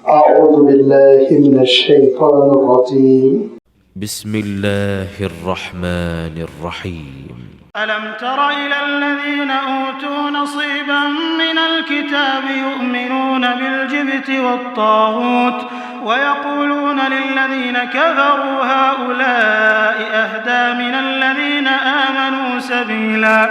أعوذ بالله من الشيطان الرجيم. بسم الله الرحمن الرحيم. ألم تر إلى الذين أوتوا نصيبا من الكتاب يؤمنون بالجبت والطاغوت ويقولون للذين كفروا هؤلاء أهدى من الذين آمنوا سبيلا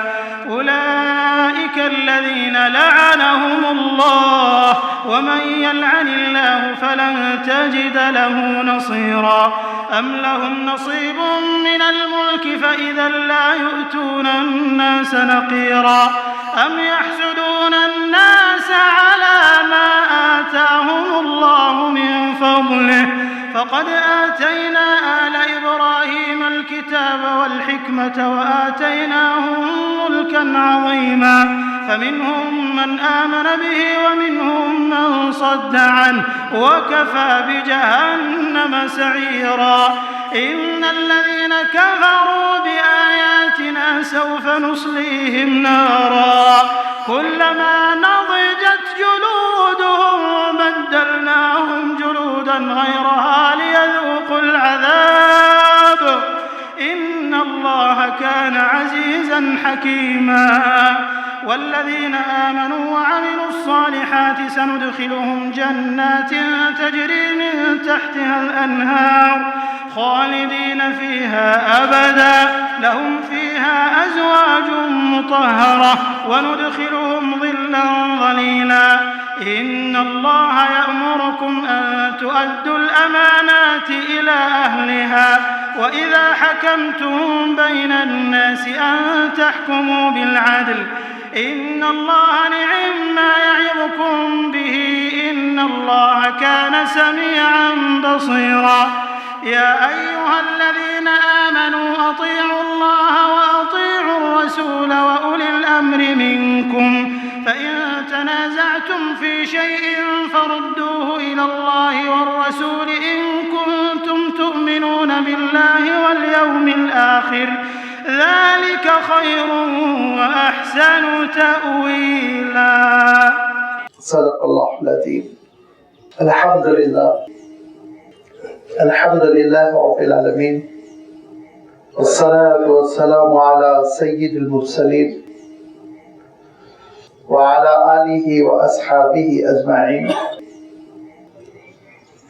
أولئك الذين لعنهم الله ومن يلعن الله فلن تجد له نصيرا أم لهم نصيب من الملك فإذا لا يؤتون الناس نقيرا أم يحسدون الناس على ما آتاهم الله من فضله فقد آتينا آل إبراهيم الكتاب والحكمة وآتيناهم ملكا عظيما فمنهم من آمن به ومنهم من صد عنه وكفى بجهنم سعيرا إن الذين كفروا بآياتنا سوف نصليهم نارا كلما نضجت جلودهم بدلناهم جلودا غيرها ليذوقوا العذاب إن الله كان عزيزا حكيما والذين آمنوا وعملوا الصالحات سندخلهم جنات تجري من تحتها الأنهار خالدين فيها أبدا لهم فيها أزواج مطهرة وندخلهم ظلا ظليلا إن الله يأمركم أن تؤدوا الأمانات إلى أهلها وإذا حكمتم بين الناس أن تحكموا بالعدل إن الله نعم ما يعظكم به إن الله كان سميعا بصيرا يا أيها الذين آمنوا أطيعوا الله وأطيعوا الرسول وأولي الأمر منكم فإن تنازعتم في شيء فردوه إلى الله والرسول إن كنتم تؤمنون بالله واليوم الآخر ذلك خير وأحسن تأويلا. صدق الله العظيم. الحمد لله رب العالمين والصلاة والسلام على سيد المرسلين وعلى آله وأصحابه أجمعين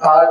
8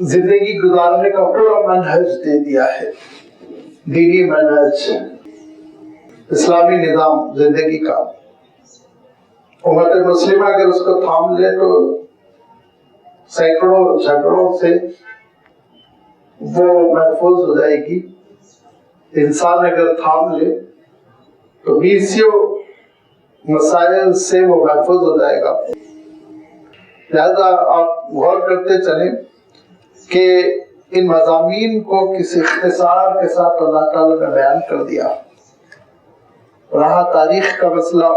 زندگی گزارنے کا پورا منہج دے دیا ہے، دینی منہج، اسلامی نظام زندگی کا۔ امت مسلمہ اگر اس کو تھام لے تو سینکڑوں جھگڑوں سے وہ محفوظ ہو جائے گی۔ انسان اگر تھام لے تو بیسیوں مسائل سے وہ محفوظ ہو جائے گا۔ لہذا آپ غور کرتے چلیں کہ ان مضامین کو کسی اختصار کے ساتھ اللہ تعالیٰ نے بیان کر دیا۔ رہا تاریخ کا مسئلہ،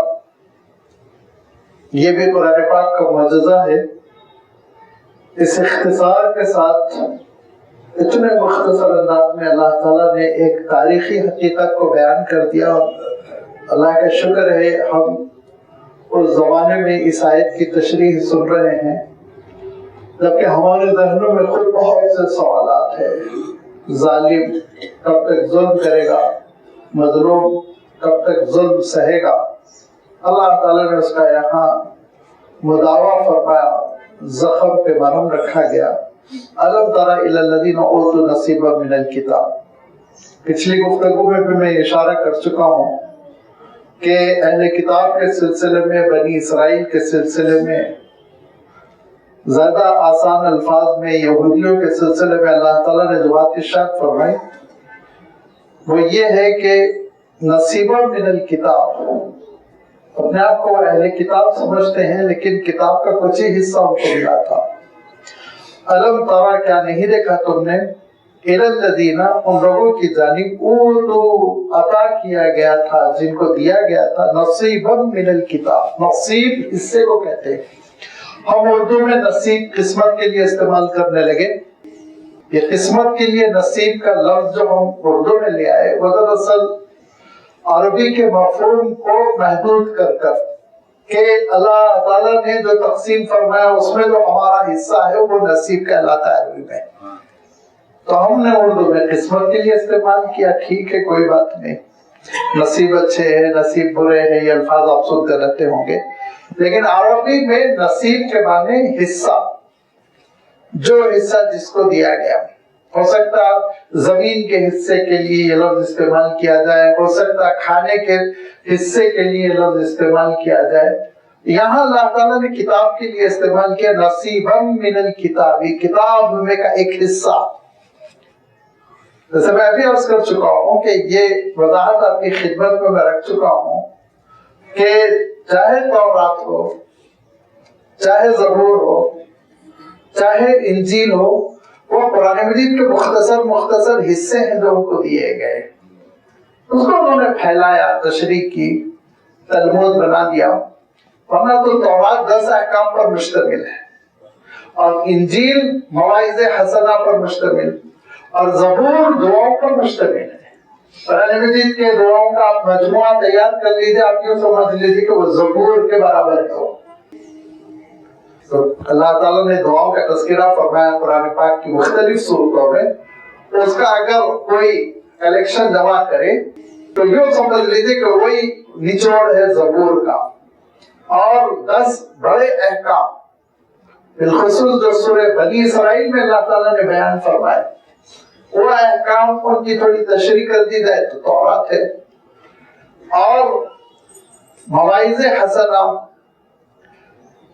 یہ بھی قرآن پاک کا معجزہ ہے۔ اس اختصار کے ساتھ اتنے مختصر انداز میں اللہ تعالیٰ نے ایک تاریخی حقیقت کو بیان کر دیا، اور اللہ کا شکر ہے ہم اس زمانے میں اس آیت کی تشریح سن رہے ہیں، جبکہ ہمارے ذہنوں میں خود بہت سے سوالات ہیں۔ ظالم کب تک ظلم کرے گا؟ مظلوم کب تک ظلم سہے گا؟ اللہ تعالیٰ نے اس کا یہاں مداوا فرمایا، زخم پہ مرہم رکھا گیا۔ الم تر الی الذین اوتوا نصیبا من الکتاب، پچھلی گفتگو میں بھی میں اشارہ کر چکا ہوں کہ اہل کتاب کے سلسلے میں، بنی اسرائیل کے سلسلے میں، زیادہ آسان الفاظ میں یہودیوں کے سلسلے میں اللہ تعالیٰ نے جو بات ارشاد فرمائی وہ یہ ہے کہ نصیبا من الکتاب، اپنے آپ کو اہل کتاب سمجھتے ہیں لیکن کتاب کا کچھ ہی حصہ ان کو ملا تھا۔ الم ترا، کیا نہیں دیکھا تم نے، الی الذین، ان لوگوں کی جانب اوتوا، عطا کیا گیا تھا، جن کو دیا گیا تھا، نصیبا من الکتاب، نصیب حصے کو کہتے ہیں۔ ہم اردو میں نصیب قسمت کے لیے استعمال کرنے لگے۔ یہ قسمت کے لیے نصیب کا لفظ جو ہم اردو میں لے آئے وہ دراصل عربی کے مفہوم کو محدود کر کہ اللہ تعالیٰ نے جو تقسیم فرمایا اس میں جو ہمارا حصہ ہے وہ نصیب کہلاتا ہے عربی میں، تو ہم نے اردو میں قسمت کے لیے استعمال کیا۔ ٹھیک ہے، کوئی بات نہیں، نصیب اچھے ہیں، نصیب برے ہیں، یہ الفاظ آپ سنتے رہتے ہوں گے، لیکن عربی میں نصیب کے معنی حصہ، جو حصہ جس کو دیا گیا۔ ہو سکتا زمین کے حصے کے لیے یہ لفظ استعمال کیا جائے، ہو سکتا کھانے کے حصے کے لیے یہ لفظ استعمال کیا جائے۔ یہاں اللہ تعالیٰ نے کتاب کے لیے استعمال کیا، نصیبا من الکتاب، کتاب میں کا ایک حصہ۔ جیسے میں ابھی عرض کر چکا ہوں کہ یہ وضاحت آپ کی خدمت میں رکھ چکا ہوں کہ چاہے تورات ہو، چاہے زبور ہو، چاہے انجیل ہو، وہ قرآن مجید کے مختصر حصے ہیں جو ان کو دیے گئے۔ اس کو انہوں نے پھیلایا، تشریح کی، تلمود بنا دیا، ورنہ تو تورات 10 احکام پر مشتمل ہے، اور انجیل مواعظ حسنہ پر مشتمل، اور زبور دعاؤں پر مشتمل ہے۔ قرآن مجید کے دعاؤں کا آپ مجموعہ تیار کر لیجیے، آپ یوں سمجھ لیجیے کہ وہ زبور کے برابر ہے۔ تو اللہ تعالیٰ نے دعاؤں کا تذکرہ فرمایا قرآن پاک کی مختلف صورتوں میں، اس کا اگر کوئی کلیکشن جمع کرے تو یوں سمجھ لیجیے کہ وہی نچوڑ ہے زبور کا۔ اور 10 بڑے احکام، بالخصوص جو سورہ بنی اسرائیل میں اللہ تعالیٰ نے بیان فرمائے، وہ احکام ان کی تھوڑی تشریح کر دی جائے تو تورات ہے۔ اور مواعظ حسنہ،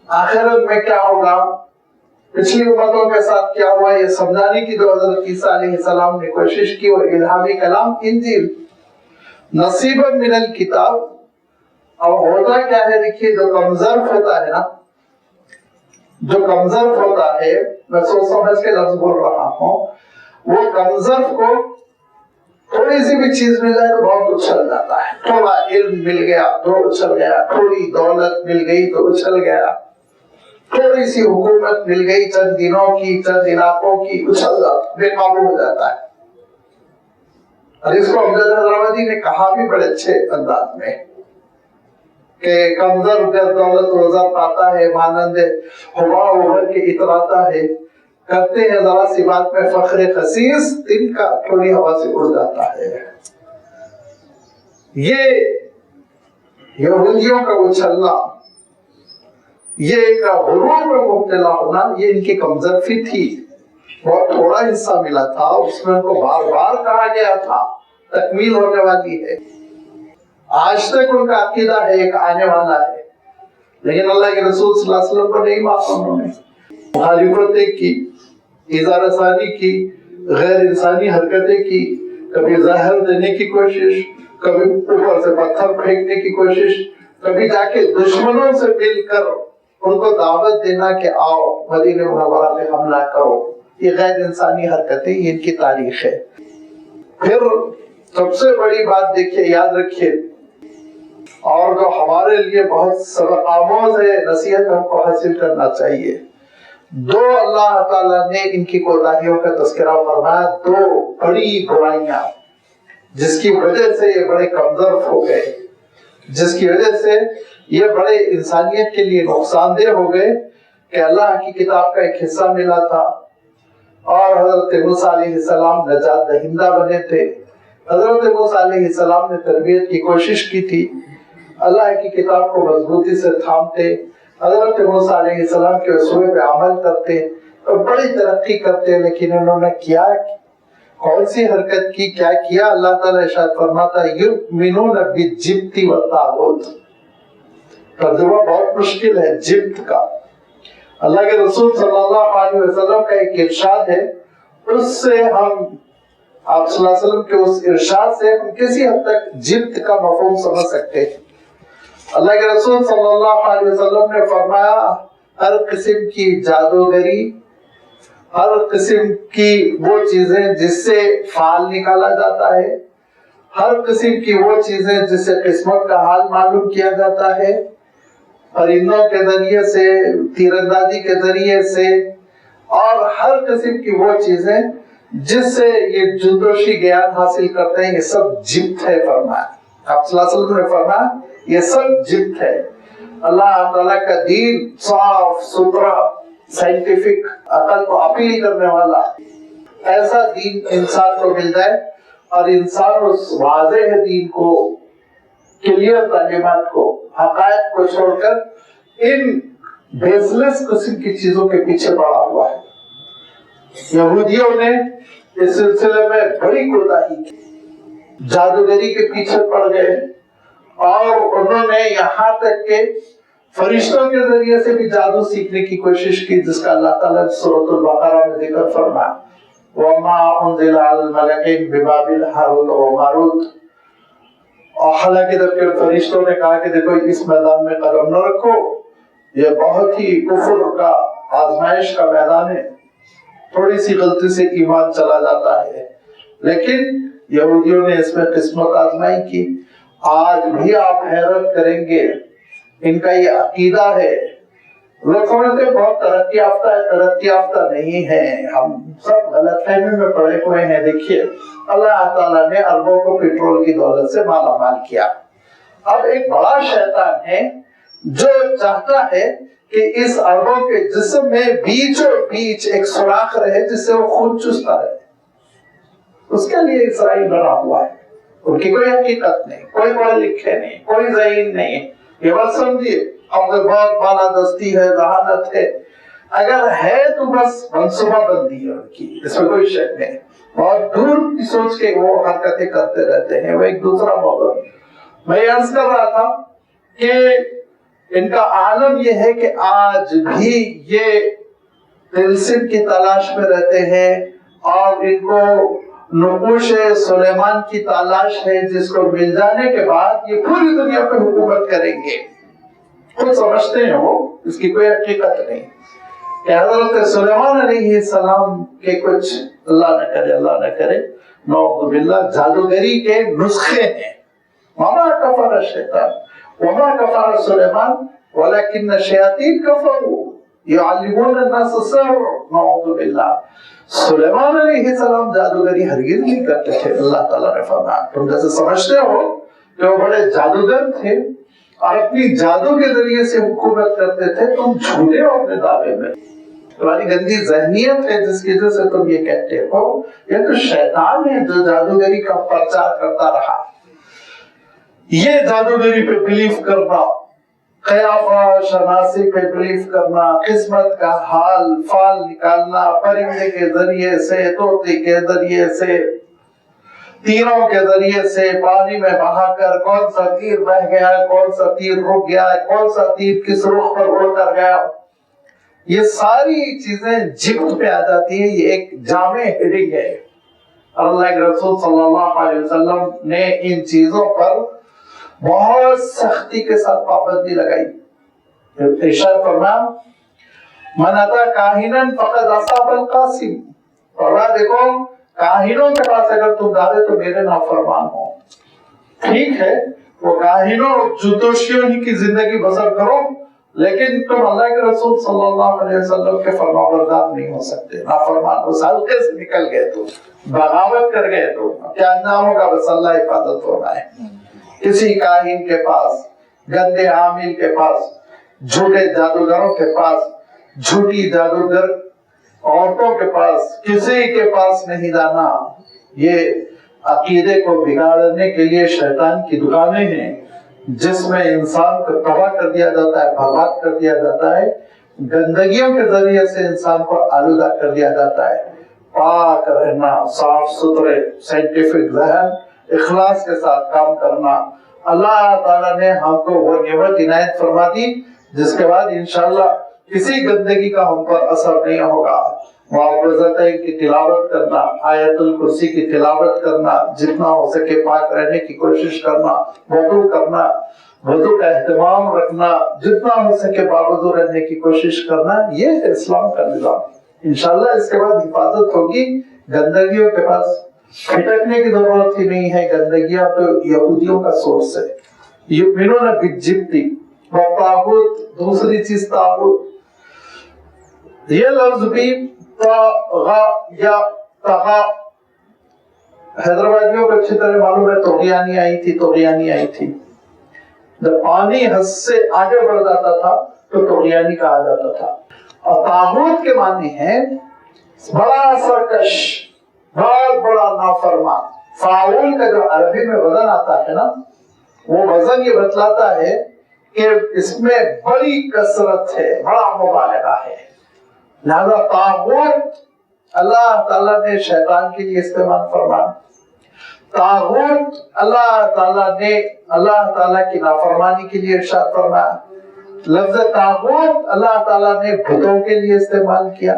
آخرت میں کیا ہوگا، پچھلی امتوں کے ساتھ کیا ہوا، یہ سمجھانے کی جو حضرت عیسیٰ علیہ السلام نے کوشش کی، وہ الہامی کلام انجیل۔ نصیبا من الکتاب، اب ہوتا کیا ہے، دیکھیے جو کمظرف ہوتا ہے نا، جو کمظرف ہوتا ہے، میں سوچ سمجھ کے لفظ بول رہا ہوں، وہ کمظرف کو تھوڑی سی بھی چیز مل جائے تو بہت اچھل جاتا ہے۔ تھوڑا علم مل گیا تو اچھل گیا، تھوڑی دولت مل گئی تو اچھل گیا، تھوڑی سی حکومت مل گئی چند دنوں کی، چند علاقوں کی، اچھل جاتا، بے قابو ہو جاتا ہے۔ اور اس کو امجد حضرت نے کہا بھی بڑے اچھے انداز میں کہ کمزر گر دولت وزر پاتا ہے، مانند ہوا ابھر کے اتراتا ہے، کرتے ہیں ذرا سی بات میں فخر خسیس، دن کا تھوڑی ہوا سے اڑ جاتا ہے۔ یہ یہودیوں کا اچھلنا، یہ غرور میں مبتلا ہونا، یہ ان کی کمزرفی تھی۔ بہت تھوڑا حصہ ملا تھا، اس میں ان کو بار بار کہا گیا تھا تکمیل ہونے والی ہے، آج تک ان کا عقیدہ ہے ایک آنے والا ہے، لیکن اللہ کے رسول صلی اللہ علیہ وسلم کو نہیں مانا، انہوں نے مخالفتیں کی، ایذا رسانی کی، غیر انسانی حرکتیں کی، کبھی زہر دینے کی کوشش، کبھی اوپر سے پتھر پھینکنے کی کوشش، کبھی جا کے دشمنوں سے مل کر ان کو دعوت دینا کہ آؤ مدینہ منورہ میں حملہ کرو، یہ غیر انسانی حرکتیں، یہ ان کی تاریخ ہے۔ پھر سب سے بڑی بات دیکھیے، یاد رکھیے، اور جو ہمارے لیے بہت سبق آموز ہے، نصیحت ہم کو حاصل کرنا چاہیے، دو اللہ تعالیٰ نے ان کی کوتاہیوں کا تذکرہ فرمایا، دو بڑی برائیاں جس کی وجہ سے یہ بڑے کمزور ہو گئے، جس کی وجہ سے یہ بڑے انسانیت کے لیے نقصان دہ ہو گئے، کہ اللہ کی کتاب کا ایک حصہ ملا تھا اور حضرت موسیٰ علیہ السلام نجات دہندہ بنے تھے، حضرت موسیٰ علیہ السلام نے تربیت کی کوشش کی تھی، اللہ کی کتاب کو مضبوطی سے تھامتے، حضرت موسیٰ علیہ السلام کے اصول پہ عمل کرتے اور بڑی ترقی کرتے، لیکن انہوں نے کیا، کون سی حرکت کی، کیا کیا؟ اللہ تعالیٰ ارشاد فرماتا ہے یؤمنون بالجبت والطاغوت، ترجمہ بہت مشکل ہے جبت کا، اللہ کے رسول صلی اللہ علیہ وسلم کا ایک ارشاد ہے، اس سے ہم آپ صلی اللہ علیہ وسلم کے اس ارشاد سے ہم کسی حد تک جبت کا مفہوم سمجھ سکتے ہیں۔ اللہ کے رسول صلی اللہ علیہ وسلم نے فرمایا ہر قسم کی جادوگری، ہر قسم کی وہ چیزیں جس سے فال نکالا جاتا ہے، ہر قسم کی وہ چیزیں جس سے قسمت کا حال معلوم کیا جاتا ہے، پرندوں کے ذریعے سے، تیر اندازی کے ذریعے سے، اور ہر قسم کی وہ چیزیں جس سے یہ جدوشی گیان حاصل کرتے ہیں، یہ سب جبت ہے فرمایا۔ آپ صلی اللہ علیہ وسلم نے فرمایا یہ سب جبت ہے۔ اللہ تعالیٰ کا دین صاف ستھرا، سائنٹیفک، عقل کو اپیل کرنے والا ایسا دین انسان کو مل جائے، اور انسان اس واضح دین کو، کلیئر تعلیمات کو، حقائق کو چھوڑ کر ان بیس لیس قسم کی چیزوں کے پیچھے پڑا ہوا ہے۔ یہودیوں نے اس سلسلے میں بڑی کوتاہی کی، جادوگری کے پیچھے پڑ گئے، اور انہوں نے یہاں تک کہ فرشتوں کے ذریعے سے بھی جادو سیکھنے کی کوشش کی، جس کا اللہ تعالیٰ نے سورۃ البقرہ میں ذکر فرمایا وَمَا أُنزِلَ عَلَى الْمَلَكَيْنِ بِبَابِلَ ہاروت و ماروت، اور حالانکہ جب کہ فرشتوں نے کہا کہ دیکھو اس میدان میں قدم نہ رکھو، یہ بہت ہی کفر کا، آزمائش کا میدان ہے، تھوڑی سی غلطی سے ایمان چلا جاتا ہے، لیکن یہودیوں نے اس میں قسمت آزمائی کی۔ آج بھی آپ حیرت کریں گے، ان کا یہ عقیدہ ہے، لوگ سمجھتے ہیں بہت ترقی یافتہ ہے، ترقی یافتہ نہیں ہے، ہم سب غلط فہمی میں پڑے ہوئے ہیں۔ دیکھیے اللہ تعالیٰ نے اربوں کو پیٹرول کی دولت سے مالا مال کیا، اب ایک بڑا شیطان ہے جو چاہتا ہے کہ اس اربوں کے جسم میں بیچوں بیچ ایک سوراخ رہے جس سے وہ خون چوستا رہے، اس کے لیے اسرائیل بنا ہوا ہے، ان کی کوئی حقیقت نہیں، کوئی پڑھے لکھے نہیں، کوئی ذہین نہیں، یہ بات سمجھیے ہم سے بہت بالادستی ہے، ذہانت ہے، اگر ہے تو بس منصوبہ بندی ہے ان کی، اس میں کوئی شک نہیں، بہت دور کی سوچ کے وہ حرکتیں کرتے رہتے ہیں، وہ ایک دوسرا موضوع۔ میں یہ عرض کر رہا تھا کہ ان کا عالم یہ ہے کہ آج بھی یہ طلسم کی تلاش میں رہتے ہیں، اور ان کو نقوش سلیمان کی تلاش ہے، جس کو مل جانے کے بعد یہ پوری دنیا پہ حکومت کریں گے، خود سمجھتے ہیں وہ، اس کی کوئی حقیقت نہیں کہ حضرت سلیمان علیہ السلام کے کچھ اللہ نہ کرے نعوذ باللہ جادوگری کے نسخے ہیں۔ وما کفر الشیطان وما کفر سلیمان ولکن الشیاطین کفروا یعلمون الناس السحر نعوذ باللہ۔ سلیمان علیہ السلام جادوگری ہرگز نہیں کرتے تھے، اللہ تعالیٰ نے فرمایا تم جیسے سمجھتے ہو کہ وہ بڑے جادوگر تھے اور اپنی جادو کے ذریعے سے حکومت کرتے تھے، تم جھوٹے ہو اپنے دعوے میں، تمہاری گندی ذہنیت ہے جس کی وجہ سے تم یہ کہتے ہو، یہ تو شیطان ہے جو جادوگری کا پرچار کرتا رہا۔ یہ جادوگری پہ بلیف کرنا قیافہ شناسی پہ بلیف کرنا، قسمت کا حال فال نکالنا، پرندے کے ذریعے سے، طوطے کے ذریعے سے، تیروں کے ذریعے سے، پانی میں بہا کر کون سا تیر بہ گیا، کون سا تیر رک گیا، کون سا تیر کس رخ پر اڑ کر گیا، یہ ساری چیزیں جبت پہ آ جاتی ہیں۔ یہ ایک جامع ہیڈنگ ہے۔ اللہ کے رسول صلی اللہ علیہ وسلم نے ان چیزوں پر بہت سختی کے ساتھ پابندی لگائی۔ ارشاد فرمایا من اتی کاہنا فقد اصاب القاسم، اور دیکھو کاہنوں کے پاس اگر تم جاتے تو میرے نافرمان ہو۔ ٹھیک ہے وہ کاہنوں جوتوشیوں ہی کی زندگی بسر کرو، لیکن تم اللہ کے رسول صلی اللہ علیہ وسلم کے فرمانبردار نہیں ہو سکتے، نافرمان اس حلقے سے نکل گئے تو، بغاوت کر گئے تو کیا انجام ہوگا؟ بس اللہ حفاظت فرمائے۔ کسی کاہن کے پاس، گندے عامل کے پاس، جھوٹے جادوگروں کے پاس، جھوٹی جادوگر عورتوں کے پاس، کسی کے پاس نہیں جانا۔ یہ عقیدے کو بگاڑنے کے لیے شیطان کی دکانیں ہیں، جس میں انسان کو تباہ کر دیا جاتا ہے، برباد کر دیا جاتا ہے، گندگیوں کے ذریعے سے انسان کو آلودہ کر دیا جاتا ہے۔ پاک رہنا، صاف ستھرے سائنٹیفک ذہن، اخلاص کے ساتھ کام کرنا۔ اللہ تعالیٰ نے ہم کو وہ نعمت عنایت فرما دی جس کے بعد انشاءاللہ کسی گندگی کا ہم پر اثر نہیں ہوگا۔ معوذتین کی تلاوت کرنا، آیت الکرسی کی تلاوت کرنا، جتنا ہو سکے پاک رہنے کی کوشش کرنا، وضو کرنا، وضو کا اہتمام رکھنا، جتنا ہو سکے باوضو رہنے کی کوشش کرنا، یہ ہے اسلام کا نظام۔ انشاءاللہ اس کے بعد حفاظت ہوگی، گندگیوں کے پاس پھٹکنے کی ضرورت ہی نہیں ہے۔ گندگیاں تو یہودیوں کا سورس ہے۔ یؤمنون بالجبت والطاغوت، دوسری چیز طاغوت۔ یہ لفظ بھی طغى یا طغى، حیدرآبادیوں کو اچھی طرح معلوم ہے، طغیانی آئی تھی۔ جب پانی حد سے آگے بڑھ جاتا تھا تو طغیانی کہا جاتا تھا۔ اور طاغوت کے معنی ہے بڑا سرکش، بہت بڑا نافرمان۔ فاعول کا جو عربی میں وزن آتا ہے نا، وہ وزن یہ بتلاتا ہے کہ اس میں بڑی کثرت ہے، بڑا مبالغہ ہے۔ لہذا طاغوت اللہ تعالیٰ نے شیطان کے لیے استعمال فرمایا۔ طاغوت اللہ تعالیٰ نے اللہ تعالیٰ کی نافرمانی کے لیے ارشاد فرمایا۔ لفظ طاغوت اللہ تعالیٰ نے بتوں کے لیے استعمال کیا۔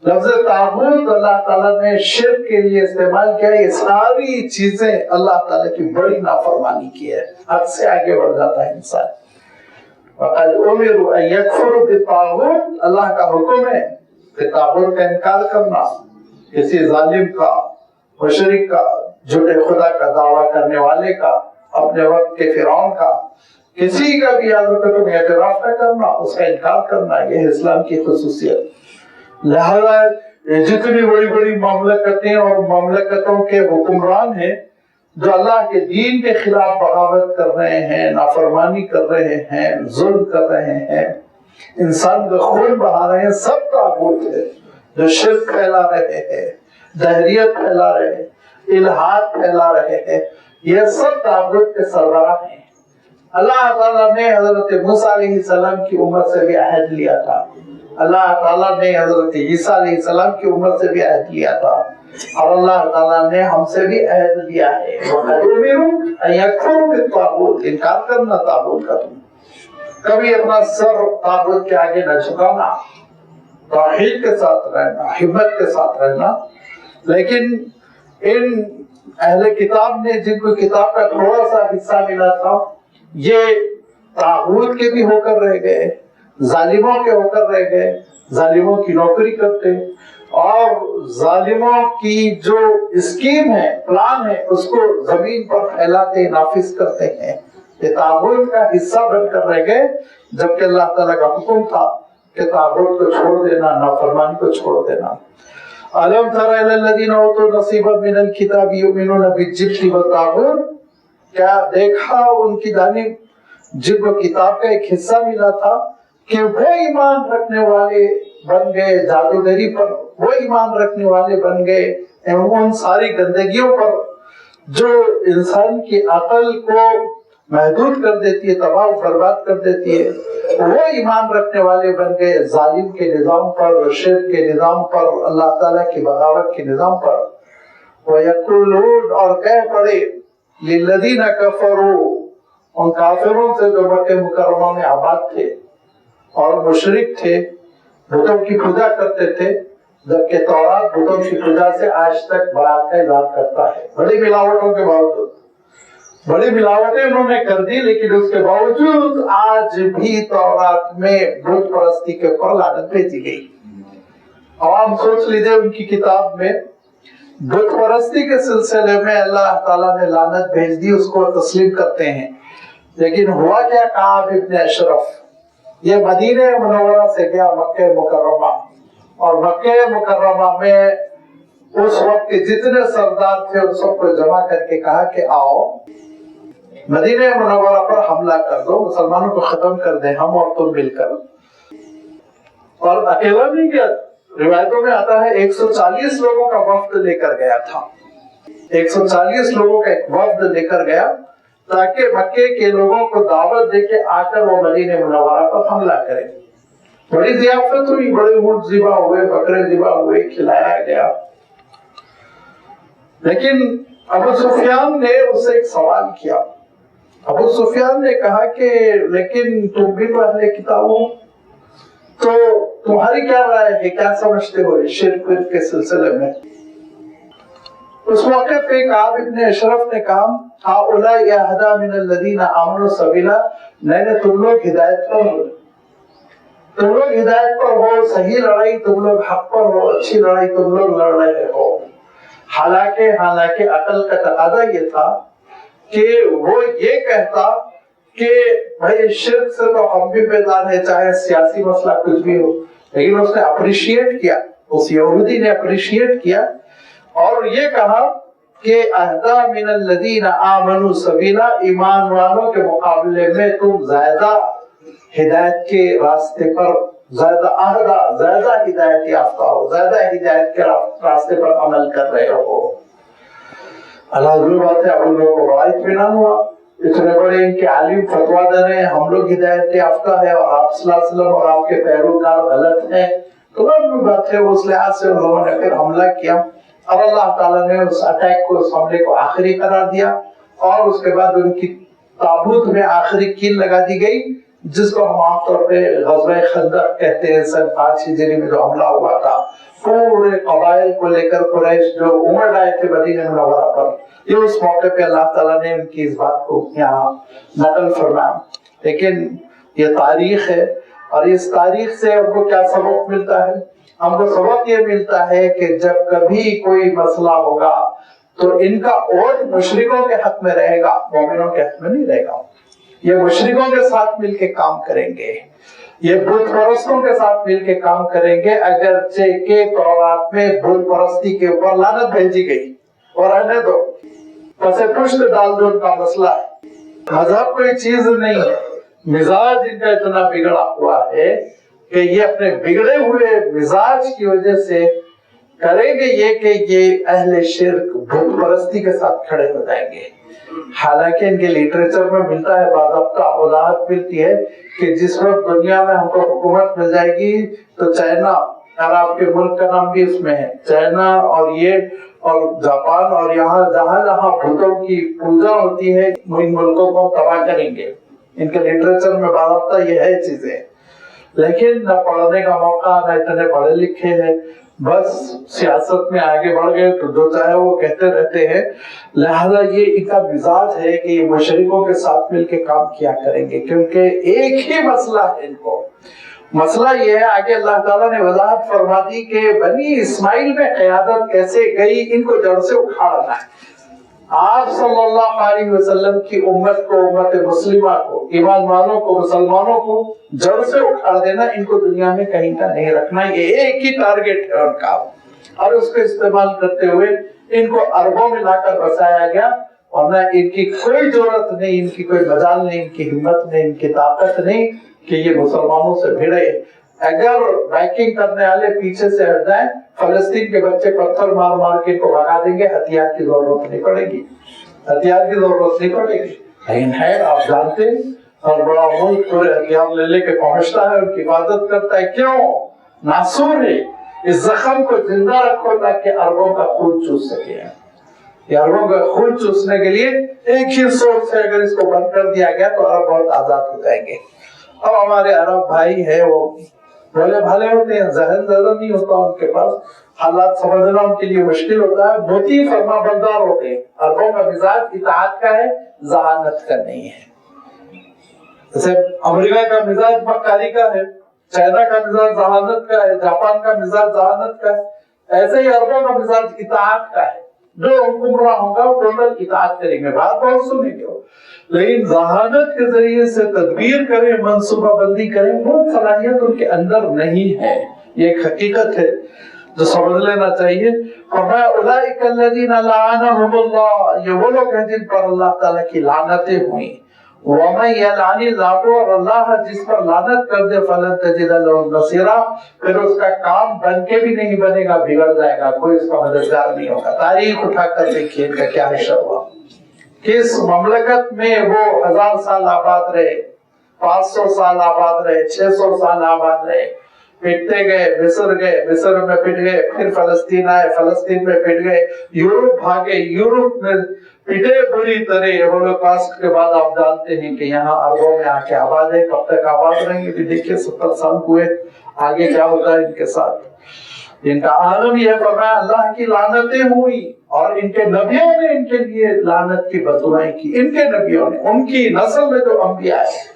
لفظ طاغوت اللہ تعالیٰ نے شرک کے لیے استعمال کیا۔ یہ ساری چیزیں اللہ تعالیٰ کی بڑی نافرمانی کی ہے، حد سے آگے بڑھ جاتا ہے انسان۔ وَقَدْ أُمِرُوا أَن يَكْفُرُوا بِالطَّاغُوتِ، اللہ کا حکم ہے کہ طاغوت کا انکار کرنا، کسی ظالم کا، مشرک کا، جھوٹے خدا کا دعویٰ کرنے والے کا، اپنے وقت کے فرعون کا، کسی کا بھی تم اعتراف نہ کرنا، اس کا انکار کرنا، یہ اسلام کی خصوصیت۔ لہذا جتنی بڑی بڑی مملکتیں اور مملکتوں کے حکمران ہیں جو اللہ کے دین کے خلاف بغاوت کر رہے ہیں، نافرمانی کر رہے ہیں، ظلم کر رہے ہیں، انسان کا خون بہا رہے ہیں، سب طاغوت ہے۔ جو شرک پھیلا رہے ہیں، دہریت پھیلا رہے ہیں، الحاد پھیلا رہے ہیں، یہ سب طاغوت کے سربراہ ہیں۔ اللہ تعالیٰ نے حضرت موسیٰ علیہ السلام کی عمر سے بھی عہد لیا تھا، اللہ تعالیٰ نے حضرت عیسیٰ علیہ السلام کی عمر سے بھی عہد لیا تھا، اور اللہ تعالیٰ نے ہم سے بھی عہد لیا ہے وَقَدْ أُمِرُوا أَن يَكْفُرُوا بِالطَّاغُوتِ، انکار کرنا طاغوت کا۔ تم کبھی اپنا سر طاغوت کے آگے نہ جھکانا، توحید کے ساتھ رہنا، ہمت کے ساتھ رہنا۔ لیکن ان اہل کتاب نے جن کو کتاب کا تھوڑا سا حصہ ملا تھا، یہ طاغوت کے بھی ہو کر رہ گئے، ظالموں کے ہو کر رہ گئے، ظالموں کی نوکری کرتے، اور ظالموں کی جو اسکیم ہے، پلان ہے، اس کو زمین پر پھیلاتے، نافذ کرتے ہیں۔ یہ طاغوت کا حصہ بن کر رہ گئے، جبکہ اللہ تعالیٰ کا حکم تھا کہ طاغوت کو چھوڑ دینا، نافرمانی کو چھوڑ دینا۔ أَلَمْ تَرَ إِلَى الَّذِينَ أُوتُوا نَصِيبًا مِنَ الْكِتَابِ يُؤْمِنُونَ بِالْجِبْتِ وَالطَّاغُوتِ، کیا دیکھا ان کی جانب جن کو کتاب کا ایک حصہ ملا تھا کہ وہ ایمان رکھنے والے بن گئے جادوگری پر، وہ ایمان رکھنے والے بن گئے ان ساری گندگیوں پر جو انسان کی عقل کو محدود کر دیتی ہے، تباہ و برباد کر دیتی ہے. وہ ایمان رکھنے والے بن گئے ظالم کے نظام پر، شرک کے نظام پر، اللہ تعالیٰ کی بغاوت کے نظام پر. وَيَقُولُونَ اور کہہ پڑے لِلَّذِينَ كَفَرُوا ان کافروں سے جو مکہ مکرمہ میں آباد تھے اور مشرک تھے، بتوں کی پوجا کرتے تھے، جبکہ تورات بتوں کی پوجا سے آج تک برات کا اظہار کرتا ہے. بڑی ملاوٹوں کے باوجود، بڑی ملاوٹیں انہوں نے کر دی، لیکن اس کے باوجود آج بھی تورات میں بت پرستی کے اوپر لعنت بھیجی گئی. عوام سوچ لیجیے ان کی کتاب میں بت پرستی کے سلسلے میں اللہ تعالیٰ نے لعنت بھیج دی، اس کو تسلیم کرتے ہیں. لیکن ہوا کیا؟ کعب ابن اشرف یہ مدینہ منورہ سے گیا مکہ مکرمہ، اور مکہ مکرمہ میں اس وقت کے جتنے سردار تھے ان سب کو جمع کر کے کہا کہ آؤ مدینہ منورہ پر حملہ کر دو، مسلمانوں کو ختم کر دیں ہم اور تم مل کر. اور اکیلا نہیں گیا، روایتوں میں آتا ہے 140 لوگوں کا وفد لے کر گیا تھا. 140 لوگوں کا ایک وفد لے کر گیا تاکہ مکے کے لوگوں کو دعوت دے کے آ کر وہ مدینہ منورہ پر حملہ کریں. بڑی ضیافت ہوئی، بڑے اونٹ ذبح ہوئے، بکرے ذبح ہوئے، کھلایا گیا. لیکن ابو سفیان نے اس سے ایک سوال کیا. ابو سفیان نے کہا کہ لیکن تم بھی تو اہل کتاب ہو، تو تمہاری کیا رائے ہے، کیا سمجھتے ہو شرک کے سلسلے میں؟ اس موقع پہ کعب ابن اشرف نے کہا ہؤلاء اہدی من الذین آمنوا سبیلا، نہیں تم لوگ ہدایت پر ہو، تم لوگ ہدایت پر ہو، صحیح لڑائی تم لوگ حق پر ہو، اچھی لڑائی تم لوگ لڑ رہے ہو. حالانکہ عقل کا تقاضا یہ تھا کہ وہ یہ کہتا کہ بھائی شرک سے تو ہم بھی بیزار ہیں چاہے سیاسی مسئلہ کچھ بھی ہو. لیکن اس نے اپریشیٹ کیا، اس یہودی نے اپریشیٹ کیا اور یہ کہا کہ اہدی من الذین آمنوا سبیلا، ایمان والوں کے مقابلے میں تم زیادہ ہدایت کے راستے پر، زیادہ ہدایت یافتہ ہو، زیادہ ہدایت کے راستے پر عمل کر رہے ہو. اللہ ضرور بات ہے، اب ان لوگوں کو بڑا اطمینان ہوا، اتنے بڑے ان کے عالم فتویٰ دے رہے ہیں، ہم لوگ ہدایت یافتہ ہے اور آپ صلی اللہ علیہ وسلم اور آپ کے پیروکار غلط ہیں. تو لازمی بات ہے اس لحاظ سے ان لوگوں نے پھر حملہ کیا اور اللہ تعالیٰ نے اس اٹیک کو، اس حملے کو آخری قرار دیا اور اس کے بعد ان کی تابوت میں آخری کیل لگا دی گئی، جس کو ہم عام طور پہ غزوہ خندق کہتے ہیں. سن 5 ہجری میں جو حملہ ہوا تھا، پورے قبائل کو لے کر قریش جو امڑ آئے تھے مدینہ منورہ پر، یہ اس موقع پہ اللہ تعالیٰ نے ان کی اس بات کو یہاں نقل فرمایا. لیکن یہ تاریخ ہے اور اس تاریخ سے ہم کو کیا سبق ملتا ہے؟ ہم کو سبق یہ ملتا ہے کہ جب کبھی کوئی مسئلہ ہوگا تو ان کا ووٹ مشرکوں کے حق میں رہے گا، مومنوں کے حق میں نہیں رہے گا. یہ مشرکوں کے ساتھ مل کے کام کریں گے، یہ بت پرستوں کے ساتھ مل کے کام کریں گے، اگرچہ کہ تورات میں بت پرستی کے اوپر لعنت بھیجی گئی اور رہنے دو، پس پشت ڈال دو، ان کا مسئلہ ہے. مذہب کوئی چیز نہیں ہے، مزاج ان کا اتنا بگڑا ہوا ہے کہ یہ اپنے بگڑے ہوئے مزاج کی وجہ سے کریں گے یہ کہ یہ اہل شرک بت پرستی کے ساتھ کھڑے ہو جائیں گے. حالانکہ ان کے لٹریچر میں ملتا ہے، باضابطہ وضاحت ملتی ہے کہ جس وقت دنیا میں ہم کو حکومت مل جائے گی تو چائنا، اور آپ کے ملک کا نام بھی اس میں ہے، چائنا اور یہ اور جاپان اور یہاں جہاں بتوں کی پوجا ہوتی ہے، ان ملکوں کو تباہ کریں گے. ان کے لٹریچر میں باضابطہ یہ ہے چیزیں، لیکن نہ پڑھنے کا موقع، نہ اتنے پڑھے لکھے ہیں، بس سیاست میں آگے بڑھ گئے تو جو چاہے وہ کہتے رہتے ہیں. لہذا یہ ان کا مزاج ہے کہ یہ مشرکوں کے ساتھ مل کے کام کیا کریں گے، کیونکہ ایک ہی مسئلہ ہے ان کو. مسئلہ یہ ہے، آگے اللہ تعالیٰ نے وضاحت فرما دی کہ بنی اسماعیل میں قیادت کیسے گئی، ان کو جڑ سے اکھاڑنا ہے. آپ صلی اللہ علیہ وسلم کی امت کو، امت مسلمہ کو، ایمان والوں کو، مسلمانوں کو جڑ سے اکھاڑ دینا، ان کو دنیا میں کہیں کا نہیں رکھنا. یہ ایک ہی ٹارگٹ ہے ان کا، اور اس کو استعمال کرتے ہوئے ان کو اربوں میں لا کر بسایا گیا. ورنہ ان کی کوئی ضرورت نہیں، ان کی کوئی مجال نہیں، ان کی ہمت نہیں، ان کی طاقت نہیں کہ یہ مسلمانوں سے بھیڑے. اگر بیکنگ کرنے والے پیچھے سے ہٹ جائیں، فلسطین کے بچے پتھر مار کے ان کو بھگا دیں گے، ہتھیار کی ضرورت نہیں پڑے گی، ہتھیار کی ضرورت نہیں پڑے گی. لیکن ہے آپ جانتے اور بڑا ملک پورے ہتھیار لے لے کے پہنچتا ہے اور حفاظت کرتا ہے. کیوں؟ ناسور ہے. اس زخم کو زندہ رکھو تاکہ اربوں کا خون چوس سکے. یہ اربوں کا خون چوسنے کے لیے ایک ہی سورس ہے. اگر اس کو بند کر دیا گیا تو عرب بہت آزاد ہو جائیں گے. اب ہمارے عرب بھائی ہیں وہ بھولے بھالے ہوتے ہیں, ذہن زیادہ نہیں ہوتا ان کے پاس, حالات سمجھنا ان کے لیے مشکل ہوتا ہے, بہت ہی فرما بردار ہوتے ہیں. عربوں کا مزاج اطاعت کا ہے, ذہانت کا نہیں ہے. جیسے امریکہ کا مزاج مکاری کا ہے, چائنا کا مزاج ذہانت کا ہے, جاپان کا مزاج ذہانت کا ہے, ایسے ہی عربوں کا مزاج اطاعت کا ہے. جو حکمراں ہوگا وہ ٹوٹل اطاعت کریں گے, بات بہت سنیں گے, لیکن ذہانت کے ذریعے سے تدبیر کریں, منصوبہ بندی کریں, وہ صلاحیت ان کے اندر نہیں ہے. یہ ایک حقیقت ہے جو سمجھ لینا چاہیے. فرمایا اولئک الذین لعنهم اللہ, یہ وہ لوگ ہیں جن پر اللہ تعالیٰ کی لعنتیں ہوئیں. وَمَن يَلْعَنِ اللَّهُ, اور اللہ جس پر لعنت کر دے, فَلَن تَجِدَ لَهُ نَصِيرًا, پھر اس کا کام بن کے بھی نہیں بنے گا, بگڑ جائے گا, کوئی اس کا مددگار نہیں ہوگا. تاریخ اٹھا کر دیکھیے ان کا کیا حشر ہوا. کس مملکت میں وہ 1000 سال آباد رہے, 500 سال آباد رہے, 600 سال آباد رہے, پٹتے گئے, مصر گئے, مصر میں پٹ گئے, پھر فلسطین آئے, فلسطین میں پٹ گئے, یورپ بھاگے, یورپ میں پٹے بری طرح. ہولوکاسٹ کے بعد آپ جانتے ہیں کہ یہاں عربوں میں آ کے آباد ہے. کب تک آباد رہیں گے؟ دیکھیے 70 سال ہوئے, آگے کیا ہوتا ہے ان کے ساتھ. ان کا عالم یہ فرمایا اللہ کی لعنتیں ہوئی, اور ان کے نبیوں نے ان کے لیے لعنت کی بددعائیں کی. ان کے نبیوں نے, ان کی نسل میں جو انبیاء ہیں.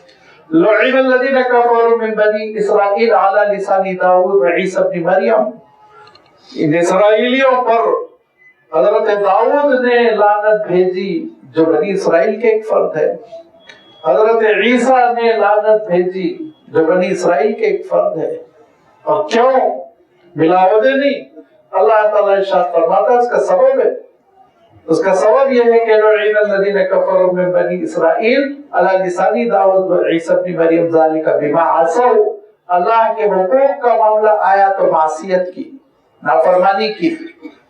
لعن الذین کفروا من بنی اسرائیل علی لسان داؤد و عیسی ابن مریم, ان اسرائیلیوں پر حضرت داؤد نے لعنت بھیجی جو بنی اسرائیل کے ایک فرد ہے. حضرت عیسیٰ نے لعنت بھیجی جو بنی اسرائیل کے ایک فرد ہے. اور کیوں؟ بلا وجہ نہیں. اللہ تعالیٰ ارشاد فرماتا ہے اس کا سبب ہے. اس کا سبب یہ ہے کہ لعن الذین کفروا من بنی اسرائیل علی لسان داؤد و عیسی ابن مریم ذلک بما عصوا, اللہ کے حقوق کا معاملہ آیا تو معصیت کی, نافرمانی کی.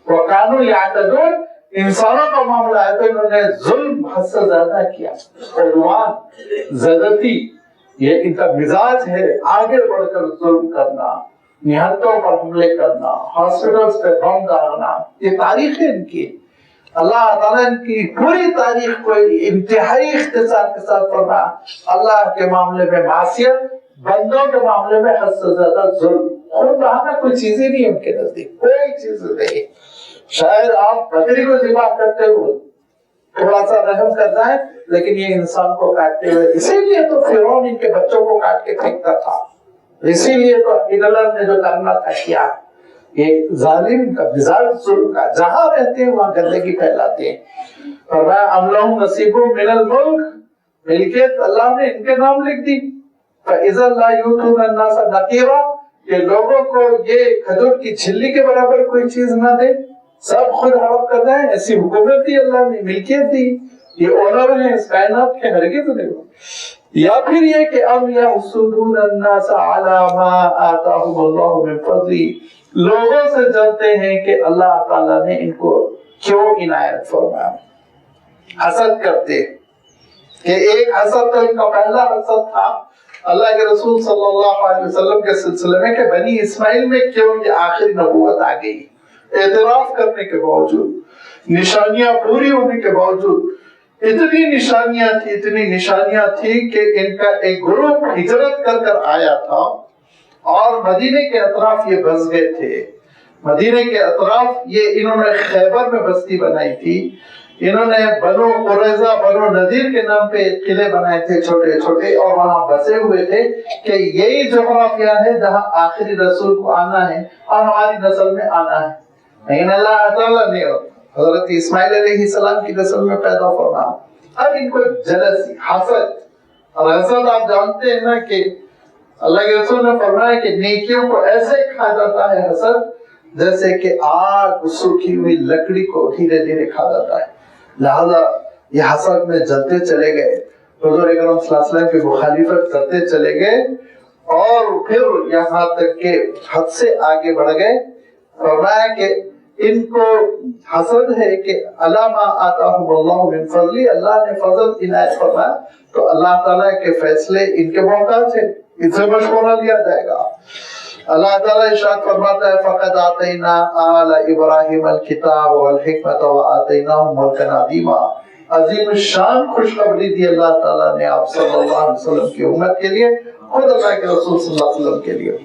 وَكَانُوا يَعْتَدُونَ, انسانوں کا معاملہ ہے تو انہوں نے ظلم حد سے زیادہ کیا, عدوان, زیادتی. یہ ان کا مزاج ہے, آگے بڑھ کر ظلم کرنا, نہتوں پر حملے کرنا, ہاسپٹلز پہ بم داغنا. یہ تاریخ ہے ان کی. اللہ تعالیٰ ان کی پوری تاریخ کو انتہائی اختصار کے ساتھ فرمایا, اللہ کے معاملے میں معصیت, بندوں کے معاملے میں حد سے زیادہ ظلم. خود بہانا کوئی چیز ہی نہیں ان کے نزدیک, کوئی چیز نہیں. شاید آپ بکری کو ذبح کرتے ہوئے تھوڑا سا رحم کر جائیں, لیکن یہ انسان کو کاٹتے ہوئے, اسی لیے تو فرعون ان کے بچوں کو کاٹ کے پھینکتا تھا, اسی لیے تو ہٹلر نے جو کرنا تھا کیا. یہ ظالم کا مزاج ظلم کا, جہاں رہتے ہیں وہاں گندگی پھیلاتے ہیں. فرمایا ام لہم نصیب من الملک, ملکیت اللہ نے ان کے نام لکھ دی. فاذا لا یؤتون الناس نقیرا, کہ لوگوں کو یہ کھجور کی چھلی کے برابر کوئی چیز نہ دے, سب خود ہڑپ کر جائیں. ایسی حکومت دی اللہ نے, ملکیت دی, یہ اونر ہیں اس کائنات کے, ہرگز نہیں. یا پھر یہ کہ ام یحسدون الناس علی ما آتاہم اللہ من فضل, لوگوں سے جلتے ہیں کہ اللہ تعالیٰ نے ان کو کیوں عنایت فرمایا. حسد کرتے کہ ایک حسد تو ان کا پہلا حسد تھا اللہ کے رسول صلی اللہ علیہ وسلم کے سلسلے میں کہ بنی اسماعیل میں کیوں یہ آخری نبوت آ گئی. اعتراف کرنے کے باوجود, نشانیاں پوری ہونے کے باوجود, اتنی نشانیاں تھی کہ ان کا ایک گروپ ہجرت کر آیا تھا اور مدینے کے اطراف یہ بس گئے تھے. مدینے کے اطراف یہ انہوں نے خیبر میں بستی بنائی تھی. انہوں نے بنو قریظہ, بنو نذیر کے نام پہ قلعے بنائے تھے چھوٹے چھوٹے, اور وہاں بسے ہوئے تھے کہ یہی جغرافیہ ہے جہاں آخری رسول کو آنا ہے اور ہماری نسل میں آنا ہے. لیکن اللہ تعالیٰ نے حضرت اسماعیل علیہ السلام کی نسل میں پیدا فرمایا. اب ان کو جلسی, حسد, اور حسد آپ جانتے ہیں نا کہ اللہ کے رسول نے فرمایا کہ نیکیوں کو ایسے کھا جاتا ہے حسد جیسے کہ آگ سوکھی ہوئی لکڑی کو دھیرے دھیرے کھا جاتا ہے. لہذا یہ حسد میں جلتے چلے گئے, حضور اکرم صلی اللہ علیہ وسلم کی مخالفت کرتے چلے گئے, اور پھر یہاں تک کہ حد سے آگے بڑھ گئے. فرمایا کہ ان کو حسد ہے کہ علامہ آتاہم اللہ من فضلی، اللہ نے فضل عنایت فرمایا تو اللہ تعالیٰ کے فیصلے ان کے محتاج ہیں، ان سے مشورہ لیا جائے گا۔ اللہ تعالیٰ ارشاد فرماتا ہے فقد آتینا آل ابراہیم الکتاب والحکمت وآتیناہم ملکا عظیما، عظیم الشان خوشخبری دی اللہ تعالیٰ نے آپ صلی اللہ علیہ وسلم کی امت کے لیے، خود اللہ کے رسول صلی اللہ علیہ وسلم کے لیے۔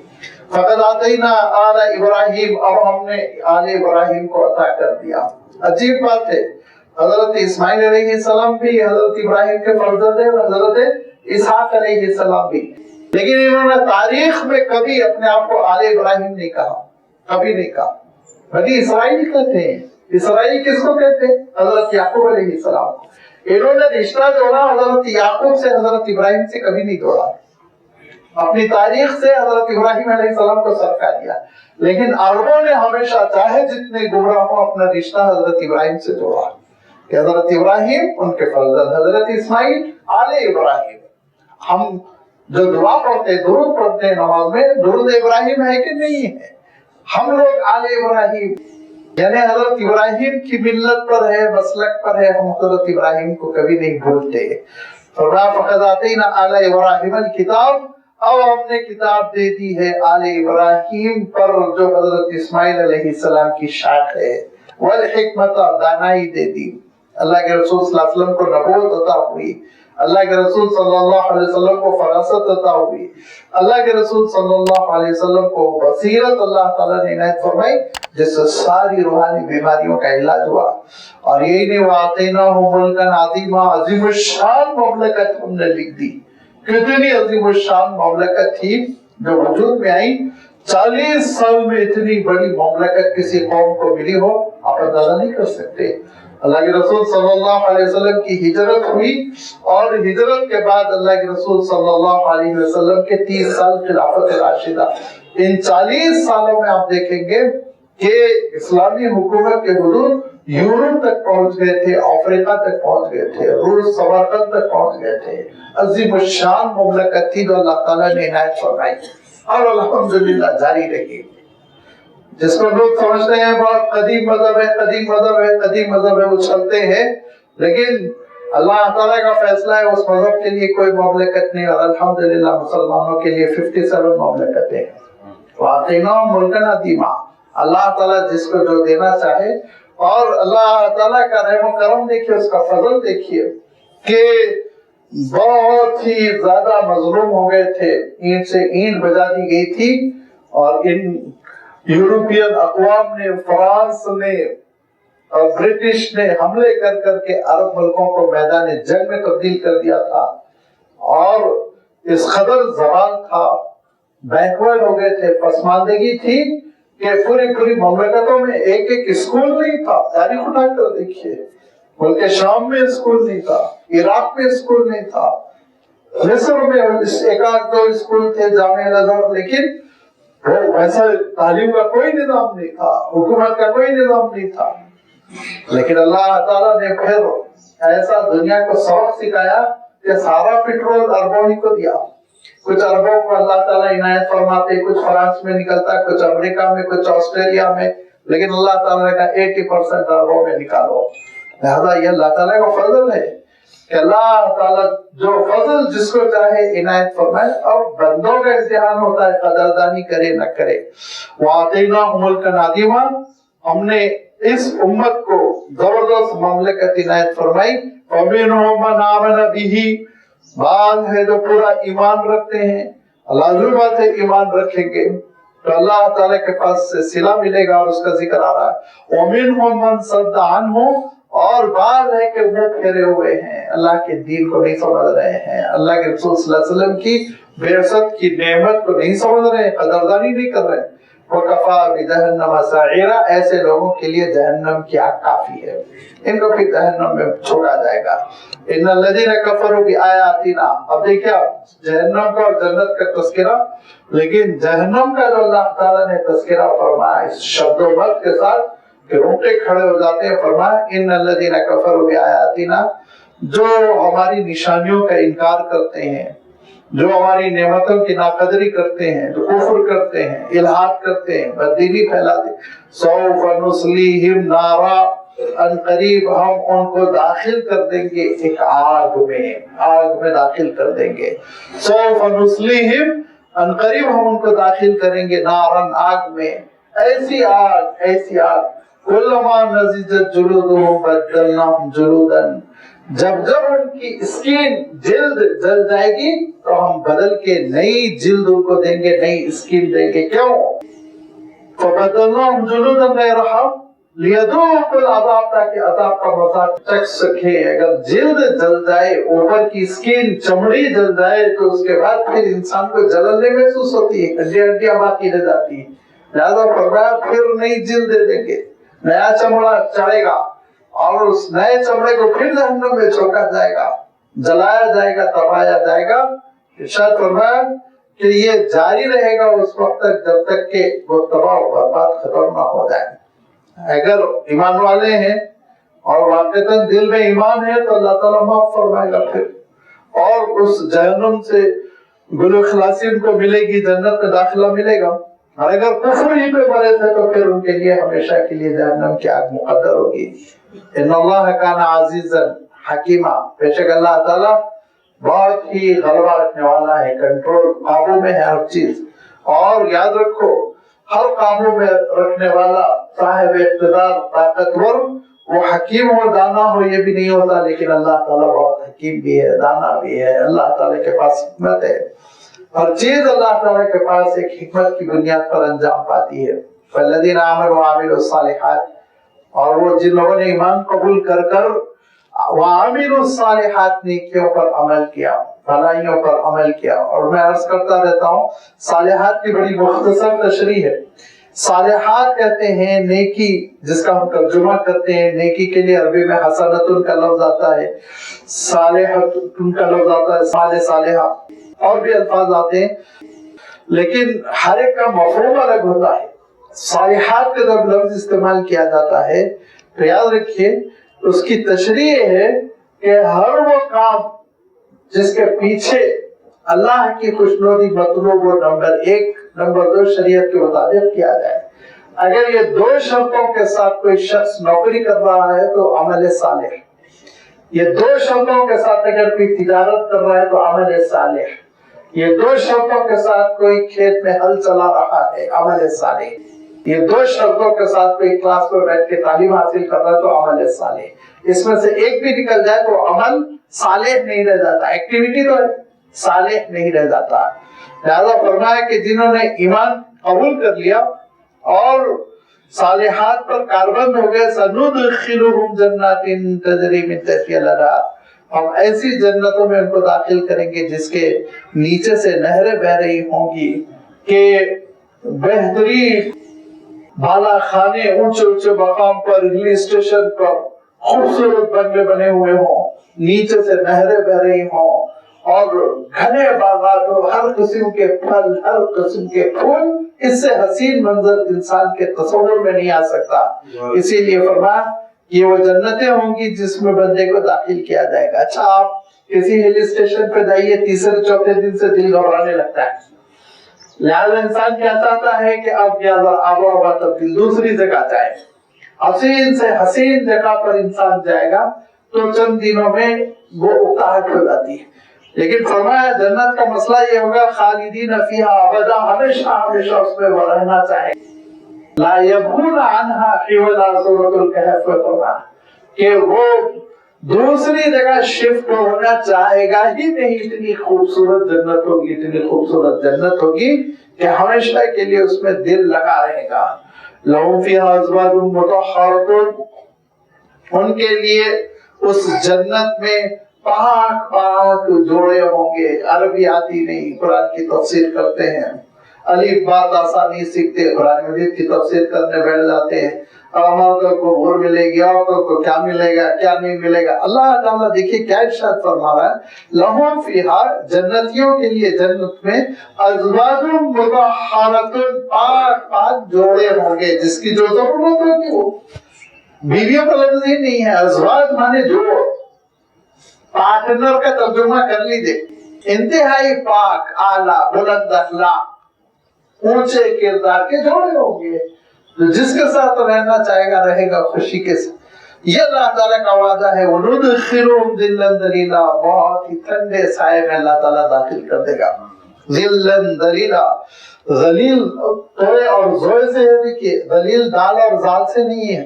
فقد آتینا آل ابراہیم، اب ہم نے آل ابراہیم کو عطا کر دیا۔ عجیب بات ہے، حضرت اسماعیل علیہ السلام بھی حضرت ابراہیم کے فرزند ہیں اور حضرت اسحاق علیہ السلام بھی، لیکن انہوں نے تاریخ میں کبھی اپنے آپ کو آل ابراہیم نہیں کہا، کبھی نہیں کہا۔ بنی اسرائیل کہتے ہیں، اسرائیل کس کو کہتے ہیں؟ حضرت یعقوب علیہ السلام۔ انہوں نے رشتہ جوڑا حضرت یعقوب سے، حضرت ابراہیم سے کبھی نہیں جوڑا۔ اپنی تاریخ سے حضرت ابراہیم علیہ السلام کو سرکا دیا، لیکن عربوں نے ہمیشہ چاہے جتنے گمراہ ہوں اپنا رشتہ حضرت ابراہیم سے جوڑا کہ حضرت ابراہیم ان کے فرزند، حضرت اسماعیل آل ابراہیم۔ ہم جو دعا پڑھتے ہیں، درود پڑھتے ہیں نماز میں، درود ابراہیم ہے کہ نہیں ہے؟ ہم لوگ آل ابراہیم یعنی حضرت ابراہیم کی ملت پر ہے، مسلک پر ہے، ہم حضرت ابراہیم کو کبھی نہیں بھولتے۔ فرمایا فقد آتینا آل ابراہیم الکتاب، اب ہم نے کتاب دے دی ہے آل ابراہیم پر جو حضرت اسماعیل علیہ السلام کی شاخ ہے، والحکمت، دانائی دے دی۔ اللہ کے رسول صلی اللہ علیہ وسلم کو نبوت عطا ہوئی، اللہ کے رسول صلی اللہ علیہ وسلم کو فراست عطا ہوئی، اللہ کے رسول صلی اللہ علیہ وسلم کو بصیرت اللہ تعالیٰ نے عنایت فرمائی جس سے ساری روحانی بیماریوں کا علاج ہوا۔ اور یہی نہیں، وَآتَيْنَاهُ مُلْكًا عَظِيمًا، عظیم الشان مملکت ہم نے لکھ دی۔ کتنی عظیم الشان مملکت تھی جو وجود میں آئی، 40 سال میں اتنی بڑی مملکت کسی قوم کو ملی ہو آپ اندازہ نہیں کر سکتے۔ اللہ کے رسول صلی اللہ علیہ وسلم کی ہجرت ہوئی اور ہجرت کے بعد اللہ کے رسول صلی اللہ علیہ وسلم کے 30 سال خلافت راشدہ، ان 40 سالوں میں آپ دیکھیں گے کہ اسلامی حکومت کے حدود یورپ تک پہنچ گئے تھے، افریقہ تک پہنچ گئے تھے، روس سمرقند تک پہنچ گئے تھے۔ عظیم الشان مملکت تھی جو اللہ تعالیٰ نے عنایت فرمائی اور الحمدللہ جاری رہی۔ جس کو لوگ سمجھتے ہیں بہت قدیم مذہب ہے، قدیم مذہب ہے، قدیم مذہب ہے، وہ چلتے ہیں، لیکن اللہ تعالیٰ کا فیصلہ ہے اس مذہب کے لیے کوئی مملکت نہیں، اور الحمدللہ مسلمانوں کے لیے 57 مملکتیں ہیں۔ وَآتَيْنَاهُمْ مُلْكًا عَظِيمًا، اللہ تعالیٰ جس کو جو دینا چاہے، اور اللہ تعالیٰ کا رحم و کرم دیکھیے، اس کا فضل دیکھیے کہ بہت ہی زیادہ مظلوم ہو گئے تھے، اینٹ سے اینٹ بجا دی گئی تھی، اور ان یورپین اقوام نے، فرانس نے اور برٹش نے حملے کر کر کے عرب ملکوں کو میدان جنگ میں تبدیل کر دیا تھا، اور اس قدر زوال تھا، بیکورڈ ہو گئے تھے، پسماندگی تھی کہ پوری مملکتوں میں ایک ایک اسکول نہیں تھا۔ تاریخ اٹھا کر دیکھیے، بلکہ شام میں اسکول نہیں تھا، عراق میں اسکول نہیں تھا، مصر میں ایک آدھ دو اسکول تھے، جامعہ الازہر، لیکن ایسا تعلیم کا کوئی نظام نہیں تھا، حکومت کا کوئی نظام نہیں تھا۔ لیکن اللہ تعالیٰ نے پھر ایسا دنیا کو سبق سکھایا کہ سارا پیٹرول عربوں ہی کو دیا۔ کچھ عربوں کو اللہ تعالیٰ عنایت فرماتے، کچھ فرانس میں نکلتا، کچھ امریکہ میں، کچھ آسٹریلیا میں، لیکن اللہ تعالیٰ نے کہا 80% عربوں میں نکالو۔ لہذا یہ اللہ تعالیٰ کا فضل ہے کہ اللہ تعالیٰ جو فضل جس کو چاہے عنایت فرمائے، اور بندوں کا امتحان ہوتا ہے قدردانی کرے نہ کرے۔ وَآتَيْنَاهُمْ مُلْكًا عَظِيمًا، ہم نے اس امت کو زبردست مملکت عنایت فرمائی۔ وَمِنْهُمْ مَنْ آمَنَ بِهِ، بعض ہے جو پورا ایمان رکھتے ہیں، لازمی بات ہے ایمان رکھیں گے تو اللہ تعالیٰ کے پاس سے صلہ ملے گا، اور اس کا ذکر آ رہا ہے۔ وَمِنْهُمْ مَنْ صَدَّ عَنْهُ، اور بعض ہے کہ وہ پھیرے ہوئے ہیں، اللہ کے دین کو نہیں سمجھ رہے ہیں، اللہ کے رسول صلی اللہ علیہ وسلم کی بعثت کی نعمت کو نہیں سمجھ رہے ہیں، قدردانی نہیں کر رہے ہیں۔ وَكَفَى بِجَهَنَّمَ سَعِيرًا، ایسے لوگوں کے لیے جہنم کی آگ کافی ہے، ان کو پھر جہنم میں چھوڑا جائے گا۔ ان الذین کفروا بآیاتنا، اب دیکھیں جہنم کا اور جنت کا تذکرہ، لیکن جہنم کا جو اللہ تعالیٰ نے تذکرہ فرمایا اس شبد و مد کے ساتھ کہ رونگٹے کھڑے ہو جاتے ہیں، فرمایا ان الذین کفروا بآیاتنا، جو ہماری نشانیوں کا انکار کرتے ہیں، جو ہماری نعمتوں کی ناقدری کرتے ہیں، جو کفر کرتے ہیں، الحاد کرتے ہیں، بددینی پھیلاتے ہیں، سوف نصلیہم نارا، ان قریب ہم ان کو داخل کر دیں گے ایک آگ میں داخل کر دیں گے. سوف نصلیہم، ان قریب ہم ان کو داخل کریں گے نارن، آگ میں، ایسی آگ کلما نضجت جلودہم بدلناہم جلودا، جب ان کی اسکن جلد جل جائے گی تو ہم بدل کے نئی جلد ان کو دیں گے، نئی اسکن دیں گے. کیوں؟ فبدلناہم جلودا غیرہا لیذوقوا العذاب، تاکہ عذاب کا مزہ چکھ سکے. اگر جلد جل جائے، اوپر کی اسکن چمڑی جل جائے تو اس کے بعد پھر انسان کو جلن محسوس ہوتی ہے، ہڈیاں باقی رہ جاتی ہیں. لہذا فرمایا پھر نئی جلد دے دیں گے، نیا چمڑا چڑھے گا اور اس نئے چمڑے کو پھر جہنم میں چھوڑا جائے گا، جلایا جائے گا، تپایا جائے گا. ارشاد فرمایا کہ یہ جاری رہے گا اس وقت تک جب تک کہ وہ تباہ و برباد ختم نہ ہو جائے. اگر ایمان والے ہیں اور واقعتاً دل میں ایمان ہے تو اللہ تعالیٰ معاف فرمائے گا پھر، اور اس جہنم سے گلو خلاصی ان کو ملے گی، جنت میں داخلہ ملے گا. اور اگر کفر ہی پہ مرے تھے تو پھر ان کے لیے ہمیشہ کے لیے جہنم کی آگ مقدر ہوگی. ان اللہ کان عزیزا حکیما، بے شک اللہ تعالیٰ بہت ہی غلبہ رکھنے والا ہے، کنٹرول، قابو میں ہے ہر چیز. اور یاد رکھو ہر قابو میں رکھنے والا، صاحب اقتدار، طاقتور، وہ حکیم ہو دانا ہو یہ بھی نہیں ہوتا، لیکن اللہ تعالیٰ بہت حکیم بھی ہے، دانا بھی ہے. اللہ تعالیٰ کے پاس حکمت ہے، ہر چیز اللہ تعالیٰ کے پاس ایک حکمت کی بنیاد پر انجام پاتی ہے. فالذین آمنوا وعملوا الصالحات، اور وہ جن لوگوں نے ایمان قبول کر وعملوا الصالحات، نیکیوں پر عمل کیا، بھلائیوں پر عمل کیا. اور میں عرض کرتا رہتا ہوں صالحات کی بڑی مختصر تشریح ہے. صالحات کہتے ہیں نیکی، جس کا ہم ترجمہ کرتے ہیں نیکی کے لیے عربی میں حسنۃ کا لفظ آتا ہے، صالحۃ کا لفظ آتا ہے، صالحہ، اور بھی الفاظ آتے ہیں، لیکن ہر ایک کا مفہوم الگ ہوتا ہے. صالحات کا جب لفظ استعمال کیا جاتا ہے تو یاد رکھیے اس کی تشریح یہ ہے کہ ہر وہ کام جس کے پیچھے اللہ کی خوشنودی مطلوب ہو، نمبر 1، نمبر 2 شریعت کے مطابق کیا جائے. اگر یہ 2 شرطوں کے ساتھ کوئی شخص نوکری کر رہا ہے تو عمل صالح، یہ 2 شرطوں کے ساتھ اگر کوئی تجارت کر رہا ہے تو عمل صالح، یہ 2 شرطوں کے ساتھ کوئی کھیت میں ہل چلا رہا ہے عمل صالح، یہ 2 شرطوں کے ساتھ کوئی کلاس میں بیٹھ کے تعلیم حاصل کر رہا ہے تو عمل صالح. اس میں سے ایک بھی نکل جائے تو عمل صالح نہیں رہ جاتا، ایکٹیویٹی تو صالح نہیں رہ جاتا. لہذا فرمایا کہ جنہوں نے ایمان قبول کر لیا اور صالحات پر کاربند ہو گئے، سندخلہم جنات تجری من تحتہا الانہار، ہم ایسی جنتوں میں ان کو داخل کریں گے جس کے نیچے سے نہریں بہ رہی ہوں گی، کہ بہترین بالا خانے، اونچے اونچے مقام پر، ہل اسٹیشن پر خوبصورت بنگلے بنے ہوئے ہوں، نیچے سے نہریں بہ رہی ہوں، اور گھنے باغات ہو، ہر قسم کے پھل، ہر قسم کے پھول. اس سے حسین منظر انسان کے تصور میں نہیں آ سکتا. اسی لیے فرمایا یہ وہ جنتیں ہوں گی جس میں بندے کو داخل کیا جائے گا. اچھا آپ کسی ہل اسٹیشن پہ جائیے، تیسرے چوتھے دن سے دل گھبرانے لگتا ہے. لہذا انسان کیا چاہتا ہے کہ اب یا آب و ہوا تبدیل، دوسری جگہ جائے. حسین سے حسین جگہ پر انسان جائے گا تو چند دنوں میں وہ اکتاہٹ ہو جاتی ہے. لیکن فرمایا جنت کا مسئلہ یہ ہوگا خالدین فیہا ابدا، ہمیشہ ہمیشہ اس میں وہ رہنا چاہے. لا یبغون عنہا حولا، سورۃ الکہف میں فرمایا کہ وہ دوسری جگہ شفٹ ہونا چاہے گا ہی نہیں. اتنی خوبصورت جنت ہوگی، اتنی خوبصورت جنت ہوگی کہ ہمیشہ کے لیے اس میں دل لگا رہے گا. لہم فیہا ازواج مطہرۃ، ان کے لیے اس جنت میں پاک پاک جوڑے ہوں گے. عربی آتی نہیں، قرآن کی تفسیر کرتے ہیں، الف بات آسانی سیکھتے، قرآن مجید کی تفسیر کرنے بیٹھ جاتے ہیں. عورتوں کو غور ملے گی، عورتوں کو کیا ملے گا کیا نہیں ملے گا. اللہ تعالیٰ دیکھیے کیا ارشاد فرما رہا ہے، لہم فیہا، جنتیوں کے لیے جنت میں ازواج مطہرۃ، پاک پاک جوڑے ہوں گے جس کی جو ضرورت ہوگی. وہ بیویوں کا لفظ ہی نہیں ہے، ازواج مانے جوڑ، پارٹنر کا ترجمہ کر لیجیے. انتہائی پاک، اعلیٰ، بلند اخلاق، اونچے کردار کے جوڑے ہوں گے. جس کے ساتھ رہنا چاہے گا رہے گا خوشی کے ساتھ. یہ اللہ تعالیٰ کا وعدہ ہے. وَنُدْخِلُهُمْ ذِلًّا ذَلِيلًا، بہت ہی ٹھنڈے سائے میں اللہ تعالیٰ داخل کر دے گا. ذِلًّا ذَلِيلًا، ذلیل توئے اور زوئے سے ہے. دیکھیے ذلیل دال اور زال سے نہیں ہے،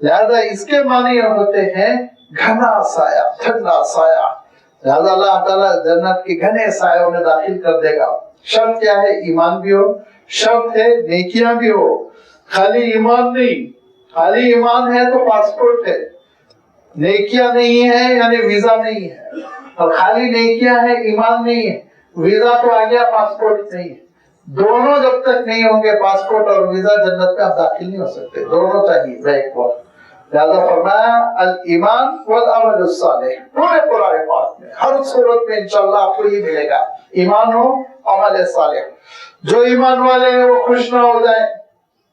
لہذا اس کے معنی ہوتے ہیں گھنا سایہ، ٹھنڈا سایہ. لہذا اللہ تعالیٰ جنت کے گھنے سایوں میں داخل کر دے گا. شرط کیا ہے؟ ایمان بھی ہو، شرط ہے نیکیاں بھی ہو. خالی ایمان نہیں، خالی ایمان ہے تو پاسپورٹ ہے، نیکیاں نہیں ہے یعنی ویزا نہیں ہے. اور خالی نیکیاں ہیں ایمان نہیں ہے، ویزا تو آ گیا پاسپورٹ نہیں ہے. دونوں جب تک نہیں ہوں گے، پاسپورٹ اور ویزا، جنت میں آپ داخل نہیں ہو سکتے. دونوں چاہیے بیک وقت. لہذا فرمایا الایمان والعمل الصالح. پورے قرآن پاک میں ہر صورت میں انشاءاللہ آپ کو یہ ملے گا، ایمان ہو، عمل صالح. جو ایمان والے ہیں وہ خوش نہ ہو جائیں،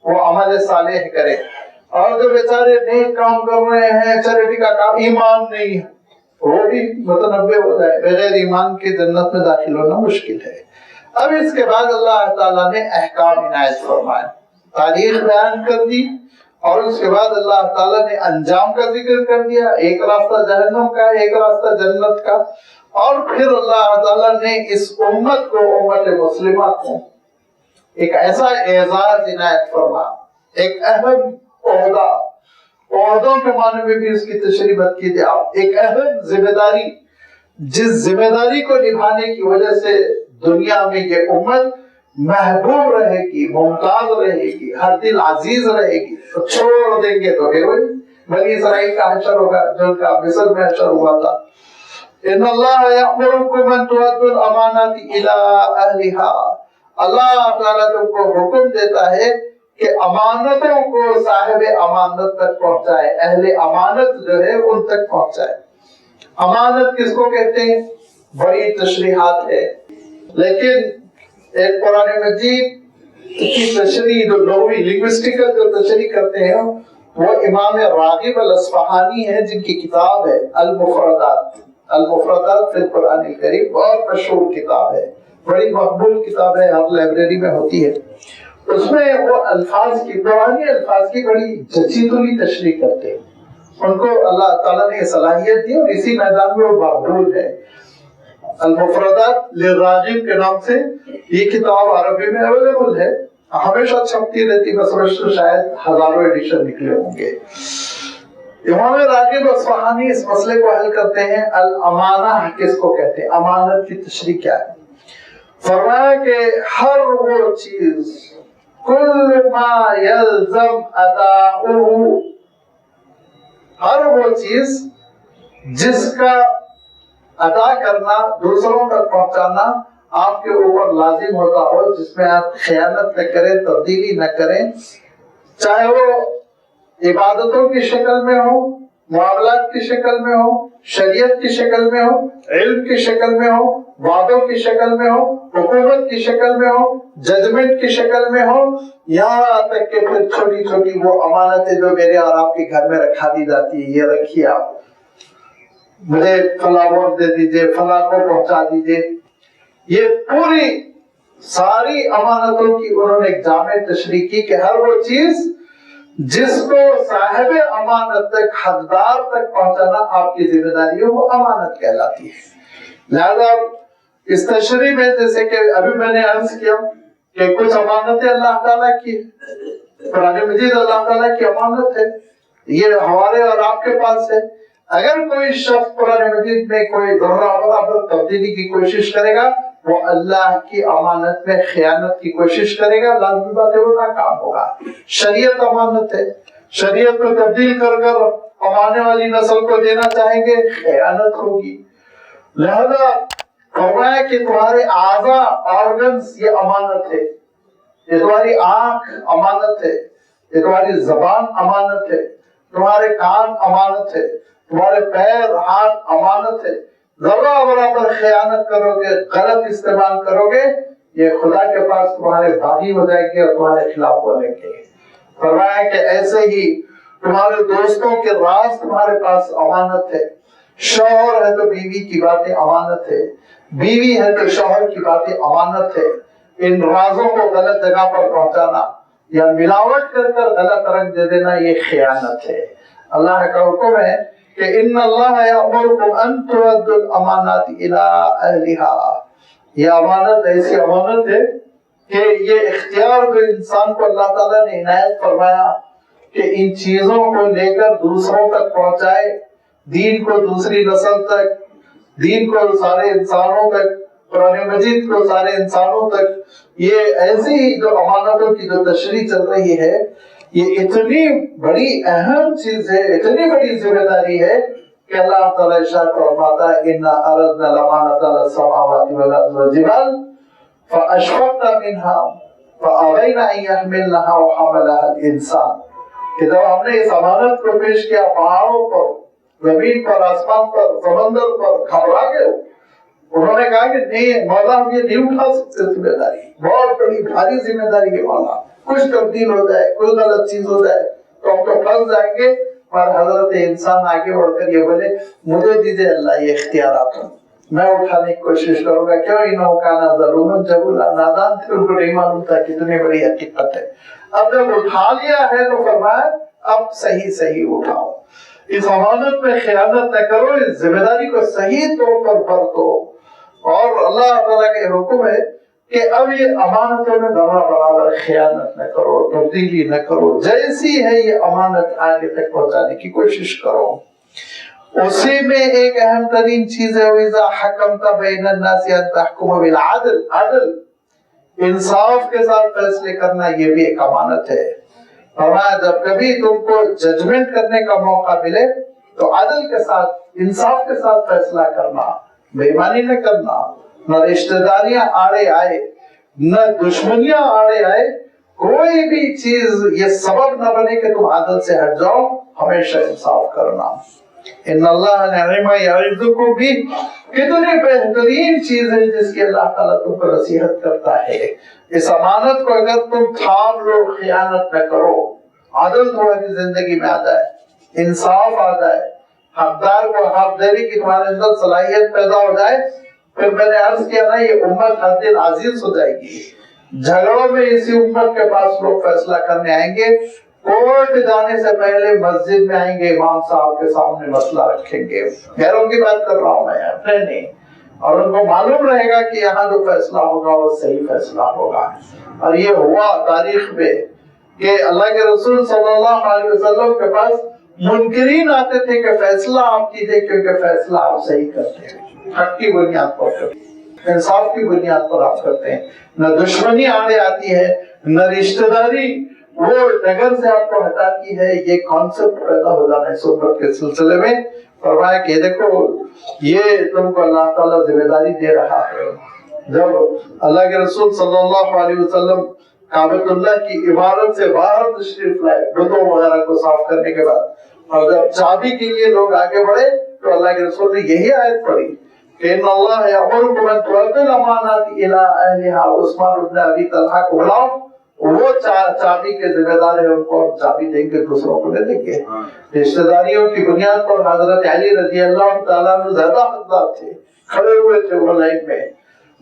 وہ عمل صالح کرے. اور جو بیچارے نیک کام کر رہے ہیں، چریٹی کا کام، ایمان نہیں ہے، وہ بھی متنبع ہو جائے. بغیر ایمان کے جنت میں داخل ہونا مشکل ہے. اب اس کے بعد اللہ تعالیٰ نے احکام عنایت فرمائے، تاریخ بیان کر دی، اور اس کے بعد اللہ تعالیٰ نے انجام کا ذکر کر دیا. ایک راستہ جہنم کا، ایک راستہ جنت کا. اور پھر اللہ تعالیٰ نے اس امت کو، امت مسلمہ کو ایک ایسا اعزاز عنایت فرما، ایک اہم عہدہ، عہدوں کے معنی میں بھی اس کی تشریح مت کیجیے آپ، ایک اہم ذمہ داری، جس ذمہ داری کو نبھانے کی وجہ سے دنیا میں یہ امت محبوب رہے گی، ممتاز رہے گی، ہر دل عزیز رہے گی. تو چھوڑ دیں گے تو پھر وہی بنی اسرائیل کا حشر ہوگا جو کا مصر میں حشر ہوا تھا. ان اللہ یأمرکم ان تؤدوا الامانات الی اہلھا. اللہ تعالیٰ تم کو حکم دیتا ہے کہ امانتوں کو صاحب امانت تک پہنچائے، اہل امانت جو ہے ان تک پہنچائے. امانت کس کو کہتے ہیں؟ بڑی تشریحات ہے، لیکن ایک قرآن مجید کی تشریح جو لغوی لنگوسٹیکل جو تشریح کرتے ہیں وہ امام راغب الاصفہانی ہے، جن کی کتاب ہے المفردات. المفردات فی القرآن الکریم، بہت مشہور کتاب ہے، بڑی مقبول کتاب ہے، ہر لائبریری میں ہوتی ہے. اس میں وہ الفاظ کی، قرآنی الفاظ کی بڑی جچی تلی تشریح کرتے ہیں. ان کو اللہ تعالیٰ نے صلاحیت دی اور اسی میدان میں وہ مقبول ہے. المفردات للراغب کے نام سے یہ کتاب عربی میں اویلیبل ہے، ہمیشہ چھپتی رہتی. میں سمجھتا ہوں شاید ہزاروں ایڈیشن نکلے ہوں گے. امام راغب اصفہانی اس مسئلے کو حل کرتے ہیں. الامانہ کس کو کہتے ہیں؟ امانت کی تشریح کیا ہے؟ فرمایا کہ ہر وہ چیز، کل ما یلزم اداؤہ، ہر وہ چیز جس کا ادا کرنا، دوسروں تک پہنچانا آپ کے اوپر لازم ہوتا ہو، جس میں آپ خیانت نہ کریں، تبدیلی نہ کریں، چاہے وہ عبادتوں کی شکل میں ہو، معاملات کی شکل میں ہو، شریعت کی شکل میں ہو، علم کی شکل میں ہو، وعدوں کی شکل میں ہو، حکومت کی شکل میں ہو، ججمنٹ کی شکل میں ہو، یہاں تک کہ پھر چھوٹی چھوٹی وہ امانتیں جو میرے اور آپ کے گھر میں رکھا دی جاتی ہے، یہ رکھیے آپ، مجھے فلاں ووٹ دے دیجئے، فلاں کو پہنچا دیجئے. یہ پوری ساری امانتوں کی انہوں نے ایک جامع تشریح کی کہ ہر وہ چیز جس کو صاحب امانت تک، حقدار تک پہنچانا آپ کی ذمہ داری ہے، وہ امانت کہلاتی ہے. لہذا اس تشریح میں جیسے کہ ابھی میں نے عرض کیا کہ کچھ امانتیں اللہ تعالیٰ کی، قرآن مجید اللہ تعالیٰ کی امانت ہے، یہ ہمارے اور آپ کے پاس ہے. اگر کوئی شخص قرآن مجید میں کوئی ذرہ برابر تبدیلی کی کوشش کرے گا، وہ اللہ کی امانت میں خیانت کی کوشش کرے گا، لازمی بات ہے وہ ناکام ہوگا. شریعت امانت ہے، شریعت کو تبدیل کر کر اب آنے والی نسل کو دینا چاہیں گے، خیانت ہوگی. لہذا فرمایا کہ تمہارے اعضاء، آرگنز، یہ امانت ہے. یہ تمہاری آنکھ امانت ہے، یہ تمہاری زبان امانت ہے، تمہارے کان امانت ہے، تمہارے پیر، ہاتھ امانت ہے. ذرہ برابر خیانت کرو گے، غلط استعمال کرو گے، یہ خدا کے پاس تمہارے باغی ہو جائے گے اور تمہارے خلاف بولیں گے. فرمایا کہ ایسے ہی تمہارے دوستوں کے راز تمہارے پاس امانت ہے. شوہر ہے تو بیوی کی باتیں امانت ہے، بیوی ہے تو شوہر کی باتیں امانت ہے، ان رازوں کو غلط جگہ پر پہنچانا یا ملاوٹ کر کر غلط رنگ دے دینا یہ خیانت ہے۔ اللہ کا حکم ہے کہ ان اللہ یأمرکم ان تؤدوا الامانات الی اہلها، یہ امانت ایسی امانت ہے کہ یہ اختیار جو انسان کو اللہ تعالیٰ نے عنایت فرمایا کہ ان چیزوں کو لے کر دوسروں تک پہنچائے، دین کو دوسری نسل تک، دین کو سارے انسانوں تک، قرآن مجید کو سارے انسانوں تک، یہ ایسی جو امانتوں کی جو تشریح چل رہی ہے، یہ اتنی بڑی اہم چیز ہے، اتنی بڑی ذمہ داری ہے کہ اللہ تعالیٰ ارشاد فرماتا ہے اِنَّا عَرَضْنَا الْأَمَانَةَ عَلَى السَّمَاوَاتِ وَالْأَرْضِ وَالْجِبَالِ فَأَشْفَقْنَا مِنْهَا فَأَبَيْنَ أَن يَحْمِلْنَهَا وَحَمَلَهَا الْإِنسَانُ، کہ جب ہم نے اس امانت کو پیش کیا پہاڑوں پر، زمین پر، آسمان پر، سمندر پر، گھبرا گئے، انہوں نے کہا کہ نہیں مولا ہم یہ نہیں اٹھا سکتے ذمہ داری، بہت بڑی بھاری ذمہ داری ہے مولا، کچھ تبدیل ہو جائے، کوئی غلط چیز ہو جائے تو ہم تو پھنس جائیں گے۔ پر حضرت انسان آگے بڑھ کر یہ بولے مجھے دیجئے اللہ یہ اختیارات، میں اٹھانے کی کوشش کروں گا، کیوں انہوں کانا ظلوما جہولا، نادان تھے، ان کو نہیں معلوم تھا کتنی بڑی حقیقت ہے۔ اب جب اٹھا لیا ہے تو فرمایا اب صحیح اٹھاؤ، اس امانت میں خیانت نہ کرو، اس ذمہ داری کو صحیح طور پر برتو، اور اللہ تعالیٰ کا حکم ہے کہ اب یہ امانتوں میں ذرہ برابر خیانت نہ کرو، تبدیلی نہ کرو، جیسی ہے یہ امانت آگے تک پہنچانے کی کوشش کرو۔ اسی میں ایک اہم ترین چیز ہے وَإِذَا حَكَمْتَ بَيْنَ النَّاسِ أَن تَحْكُمَ بِالْعَدْلِ، عدل، انصاف کے ساتھ فیصلے کرنا یہ بھی ایک امانت ہے۔ فرمایا جب کبھی تم کو ججمنٹ کرنے کا موقع ملے تو عدل کے ساتھ، انصاف کے ساتھ فیصلہ کرنا، بے ایمانی نہ کرنا، نہ رشتہ داریاں آڑے آئے، نہ دشمنیاں آڑے آئے، کوئی بھی چیز یہ سبب نہ بنے کہ تم عدل سے ہٹ جاؤ، ہمیشہ انصاف کرنا۔ ان اللہ نعم یعظکم بھی، کتنی بہترین چیز ہے جس کی اللہ تعالیٰ تم کو نصیحت کرتا ہے۔ اس امانت کو اگر تم تھام لو، خیانت نہ کرو، عدل تمہاری زندگی میں آ جائے، انصاف آ جائے، حقدار کو حق دینے کی تمہارے اندر صلاحیت پیدا ہو جائے، پھر میں نے عرض کیا نا یہ امت ہر دن عزیز ہو جائے گی۔ جھگڑوں میں اسی امت کے پاس لوگ فیصلہ کرنے آئیں گے، کورٹ جانے سے پہلے مسجد میں آئیں گے، امام صاحب کے سامنے مسئلہ رکھیں گے، غیروں کی بات کر رہا ہوں میں اپنے نہیں، اور ان کو معلوم رہے گا کہ یہاں جو فیصلہ ہوگا وہ صحیح فیصلہ ہوگا۔ اور یہ ہوا تاریخ میں کہ اللہ کے رسول صلی اللہ علیہ وسلم کے پاس منکرین آتے تھے کہ فیصلہ آپ کیجئے کیونکہ فیصلہ آپ صحیح کرتے ہیں، حق کی بنیاد پر کرتے ہیں، انصاف کی بنیاد پر آپ کرتے ہیں، نہ دشمنی آنے آتی ہے، نہ رشتہ داری وہ ڈگر سے آپ کو ہٹاتی ہے۔ یہ کانسیپٹ پیدا ہو جانا ہے صحبت کے سلسلے میں۔ فرمایا کہ دیکھو یہ تم کو اللہ تعالیٰ ذمہ داری دے رہا ہے۔ جب اللہ کے رسول صلی اللہ علیہ وسلم کعبۃ اللہ کی عمارت سے باہر تشریف لائے بتوں وغیرہ کو صاف کرنے کے بعد، اور جب چابی کے لیے لوگ آگے بڑھے تو اللہ کے رسول نے یہی آیت پڑھی کہ ان اللہ یأمرکم ان تؤدوا الامانات الی اہلها، عثمان بن ابی طلحہ کو بلاؤ، وہ چابی کے ذمہ دار ہے، ان کو چابی دیں گے، دوسروں کو نہیں دیں گے۔ رشتہ داریوں کی بنیاد پر حضرت علی رضی اللہ تعالیٰ عنہ زیادہ حقدار تھے، کھڑے ہوئے تھے وہ لائن میں۔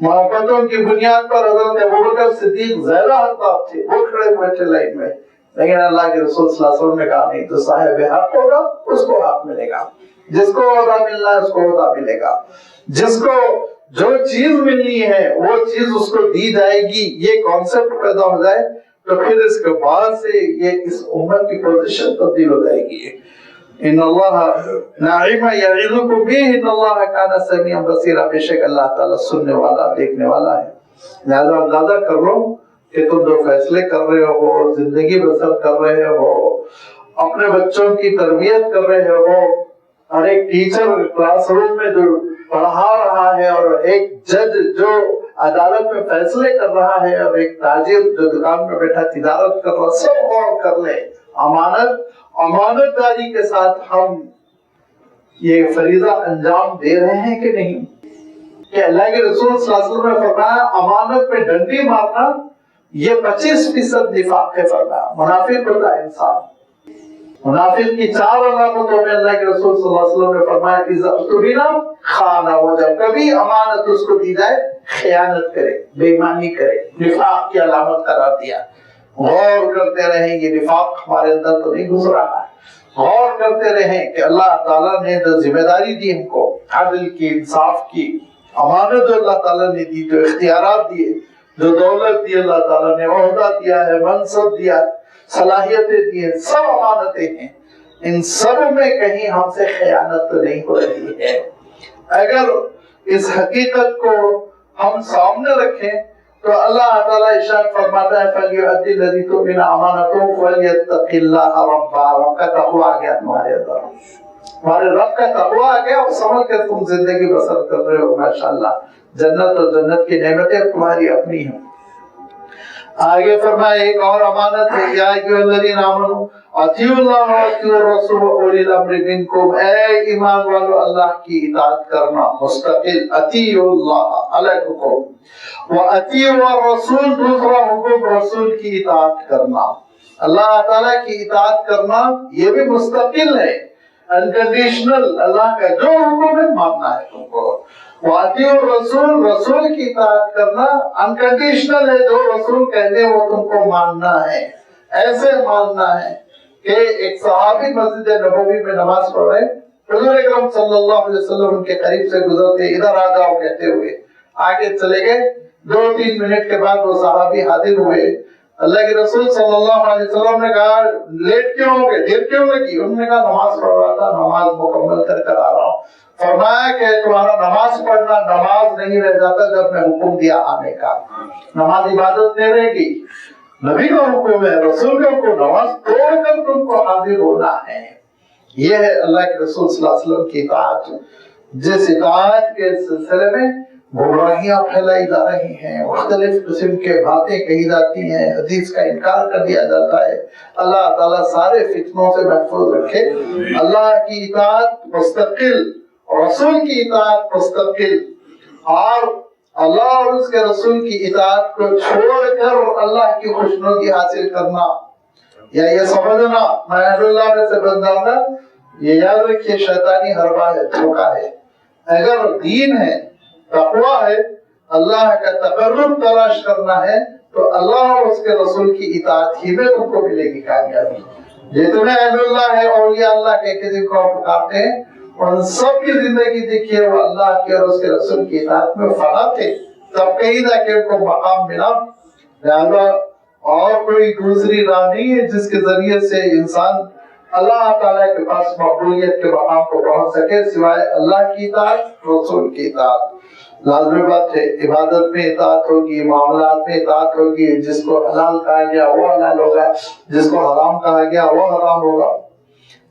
محبتوں کی بنیاد پر حضرت ابوبکر صدیق زیادہ حقدار تھے، وہ کھڑے ہوئے تھے لائن میں، لیکن اللہ کے رسول صلی اللہ علیہ وسلم نے کہا نہیں، جو صاحب حق ہوگا اس کو حق ملے گا، جس کو عہدہ ملنا ہے اس کو عہدہ ملے گا، جس کو جو چیز ملنی ہے وہ چیز اس کو دی جائے گی۔ یہ کانسیپٹ پیدا ہو جائے تو پھر اس کے بعد سے یہ اس امت کی پوزیشن تبدیل ہو جائے گی۔ ان اللہ نعم یعظکم بھی، ان اللہ کان سمیعا بصیرا، بے شک اللہ تعالیٰ سننے والا، دیکھنے والا ہے۔ لہذا اندازہ کر لو کہ تم جو فیصلے کر رہے ہو، زندگی بسر کر رہے ہو، اپنے بچوں کی تربیت کر رہے ہو، اور ایک ٹیچر کلاس روم میں جو پڑھا رہا ہے، اور ایک جج جو عدالت میں فیصلے کر رہا ہے، اور ایک تاجر جو دکان میں بیٹھا تجارت کر رہا، سب غور کر لے، امانت داری کے ساتھ ہم یہ فریضہ انجام دے رہے ہیں کہ نہیں؟ کہ اللہ کے رسول صلی اللہ علیہ وسلم نے فرمایا امانت پہ ڈنڈی مارنا یہ 25% نفاق ہے، فرمایا منافق ہوتا ہے انسان۔ منافق کی 4 علامتوں میں اللہ کے رسول صلی اللہ علیہ وسلم نے فرمایا اذا اؤتمن خان، وہ جب کبھی امانت اس کو دی جائے خیانت کرے، بے ایمانی کرے، نفاق کی علامت قرار دیا۔ غور کرتے رہیں یہ نفاق ہمارے اندر تو نہیں گھس رہا ہے، غور کرتے رہیں کہ اللہ تعالیٰ نے جو ذمہ داری دی ہم کو، عدل کی، انصاف کی امانت جو اللہ تعالیٰ نے دی، جو اختیارات دیے، جو دولت دی اللہ تعالیٰ نے، عہدہ دیا ہے، منصب دیا، صلاحیتیں دی ہیں، سب امانتیں ہیں، ان سب میں کہیں ہم سے خیانت تو نہیں ہو رہی ہے۔ اگر اس حقیقت کو ہم سامنے رکھیں تو اللہ تعالیٰ ارشاد فرماتا ہے فَلْيُؤَدِّ الَّذِي تُؤْمِنُ أَمَانَتَهُ وَلْيَتَّقِ اللَّهَ رَبَّهُ، رب کا تقوی آ گیا تمہارے اندر، تمہارے رب کا تقوی آ گیا اور سمجھ کر تم زندگی بسر کر رہے ہو، ماشاءاللہ جنت اور جنت کی نعمتیں تمہاری اپنی ہیں۔ آگے فرمایا ایک اور امانت ہے، یا ایھا الذین آمنوا اطیعوا اللہ واطیعوا الرسول واولی الامر منکم، اے ایمان والو اللہ کی اطاعت کرنا مستقل، اطیعوا اللہ الگ حکم، واطیعوا الرسول دوسرا حکم رسول کی اطاعت کرنا، اللہ تعالیٰ کی اطاعت کرنا یہ بھی مستقل ہے، انکنڈیشنل، اللہ کا جو حکم ہے ماننا ہے تم کو۔ وَأَطِيعُوا الرَّسُولَ، رسول کی اطاعت کرنا انکنڈیشنل ہے، جو رسول کہتے وہ تم کو ماننا ہے، ایسے ماننا ہے کہ ایک صحابی مسجد نبوی میں نماز پڑھ رہے، حضور اکرم صلی اللہ علیہ وسلم ان کے قریب سے گزرتے، ادھر آ جاؤ کہتے ہوئے آگے چلے گئے، 2-3 منٹ کے بعد وہ صحابی حاضر ہوئے، اللہ کے رسول صلی اللہ علیہ وسلم نے کہا لیٹ کیوں ہو گئے، دیر کیوں لگی؟ انہوں نے کہا نماز پڑھ رہا تھا، نماز مکمل کر آ رہا ہوں۔ فرمایا کہ تمہارا نماز پڑھنا نماز نہیں رہ جاتا جب میں حکم دیا آنے کا، نماز عبادت نہیں رہے گی، نبی کا حکم ہے، رسول کا حکم، نماز توڑ کر تم کو حاضر ہونا ہے۔ یہ ہے اللہ کے رسول صلی اللہ علیہ وسلم کی اطاعت، جس اطاعت کے سلسلے میں گمراہیاں پھیلائی جا رہی ہیں، مختلف قسم کے باتیں کہی جاتی ہیں، حدیث کا انکار کر دیا جاتا ہے۔ اللہ تعالیٰ سارے فتنوں سے محفوظ رکھے۔ اللہ کی اطاعت مستقل، رسول کی اطاعت مستقل، اور اللہ اور اس کے رسول کی اطاعت کو چھوڑ کر اللہ کی خوشنودی حاصل کرنا یا یہ سمجھنا میں اہل اللہ میں سے بن جاؤں گا، یہ یاد رکھیے شیطانی حربہ ہے، دھوکہ ہے۔ اگر دین ہے، تقویٰ ہے، اللہ کا تقرب تلاش کرنا ہے تو اللہ اور اس کے رسول کی اطاعت ہی میں تم کو ملے گی کامیابی۔ جتنے اہل اللہ ہے، اولیاء اللہ کے کسی کو پکارتے ہیں، ان سب کی زندگی دیکھیے وہ اللہ کے اور اس کے رسول کی اطاعت میں فنا تھے، تب کہیں جا کے ان کو مقام ملا۔ لہذا اور کوئی دوسری راہ نہیں ہے جس کے ذریعے سے انسان اللہ تعالیٰ کے پاس مقبولیت کے مقام کو پہنچ سکے سوائے اللہ کی اطاعت، رسول کی اطاعت۔ لازمی بات ہے، عبادت میں اطاعت ہوگی، معاملات میں اطاعت ہوگی، جس کو حلال کہا گیا وہ حلال ہوگا، جس کو حرام کہا گیا وہ حرام ہوگا۔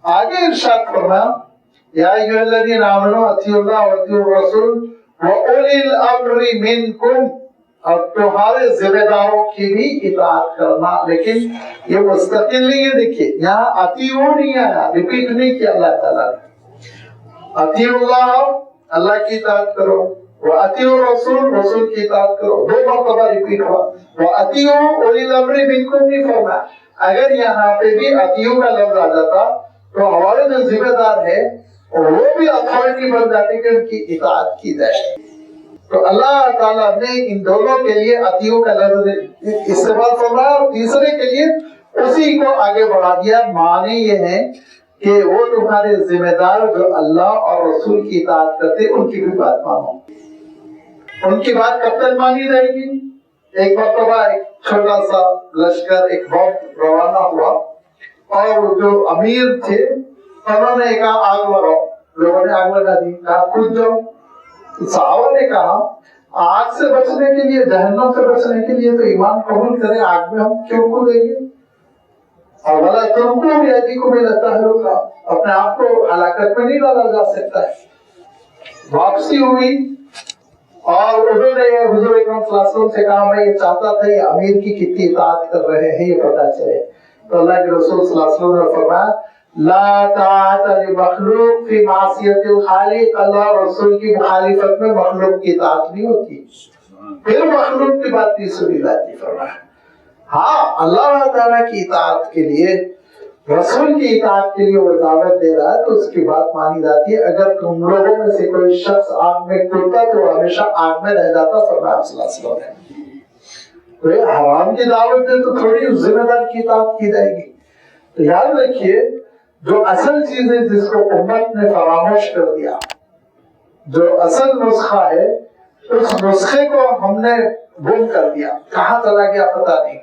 آگے ارشاد فرمایا یا ایھا الذین آمنوا اطیعوا اللہ واطیعوا الرسول واولی الامر منکم، اب تمہارے ذمہ داروں کی بھی اطاعت کرنا، لیکن یہ مستقل نہیں ہے۔ دیکھیے یہاں اطیعوا نہیں آیا، ریپیٹ نہیں کیا اللہ تعالیٰ نے، اطیعوا اللہ اللہ کی اطاعت کرو، وَأَطِيعُوا الرَّسُولَ رسول کی اطاعت کرو، 2 مرتبہ ریپیٹ ہوا۔ وَأَطِيعُوا أُولِي الْأَمْرِ مِنْكُمْ نہیں فرمایا۔ اگر یہاں پہ بھی اطیعوا کا لفظ آ جاتا تو ہمارے جو ذمہ دار ہے وہ بھی اتھارٹی بن جاتی کہ ان کی اطاعت کی جائے۔ تو اللہ تعالیٰ نے ان دونوں کے لیے اطیعوا کا لفظ استعمال فرمایا، اور تیسرے کے لیے اسی کو آگے بڑھا دیا۔ معنی یہ ہے کہ وہ تمہارے ذمہ دار جو اللہ اور رسول کی اطاعت کرتے ان کی بھی بات مانو۔ ان کی بات کب تک مانی جائے گی؟ ایک مرتبہ ایک چھوٹا سا لشکر ایک وقت روانہ ہوا، اور جو امیر تھے انہوں نے کہا آگ لگاؤ، لوگوں نے آگ لگا دی، کہا کود جاؤ۔ صحابہ نے کہا آگ سے بچنے کے لیے، جہنم سے بچنے کے لیے تو ایمان قبول کرے، آگ میں ہم کیوں کودیں گے؟ اور بھلا تم کو بھی ایدیکم الی التہلکہ، اپنے آپ کو ہلاکت میں نہیں ڈالا جا سکتا ہے۔ واپسی ہوئی اور انہوں نے حضور اکرم صلی اللہ علیہ وسلم سے کہا میں یہ چاہتا تھا یہ امیر کی کتنی اطاعت کر رہے ہیں یہ پتہ چلے۔ تو اللہ کے رسول صلی اللہ علیہ وسلم نے فرمایا لا طاعت لمخلوق فی معصیت الخالق، اللہ رسول کی مخالفت میں مخلوق کی اطاعت نہیں ہوتی۔ پھر مخلوق کی بات نہیں سنی جاتی۔ فرمایا ہاں اللہ تعالیٰ کی اطاعت کے لیے رسول کی اطاعت کے لیے وہ دعوت دے رہا ہے تو اس کی بات مانی جاتی ہے. اگر تم لوگوں میں سے کوئی شخص آگ میں کودتا تو ہمیشہ آگ میں رہ جاتا. فرمایا صلی اللہ علیہ وسلم نے کوئی حرام کی دعوت دے تو تھوڑی ذمہ دار کی اطاعت کی جائے گی. تو یاد رکھیے جو اصل چیز ہے جس کو امت نے فراموش کر دیا, جو اصل نسخہ ہے اس نسخے کو ہم نے گم کر دیا. کہاں چلا گیا پتہ نہیں.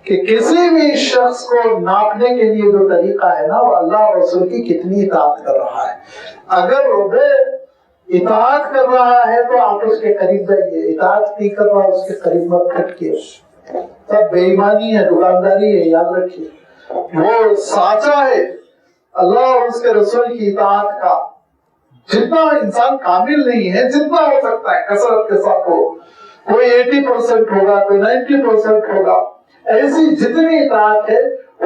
کہ کسی بھی شخص کو ناپنے کے لیے جو طریقہ ہے نا وہ اللہ اور رسول کی کتنی اطاعت کر رہا ہے. اگر وہ اطاعت کر رہا ہے تو آپ اس کے قریب جائیے, اطاعت نہیں کر رہا اس کے قریب مت کھٹکیے. سب بے ایمانی ہے, دکانداری ہے. یاد رکھیے وہ سانچا ہے اللہ اور اس کے رسول کی اطاعت کا. جتنا انسان کامل نہیں ہے, جتنا ہو سکتا ہے کثرت کے ساتھ ہو, کوئی 80% ہوگا, کوئی 90% ہوگا, ایسی جتنی اطاعت ہے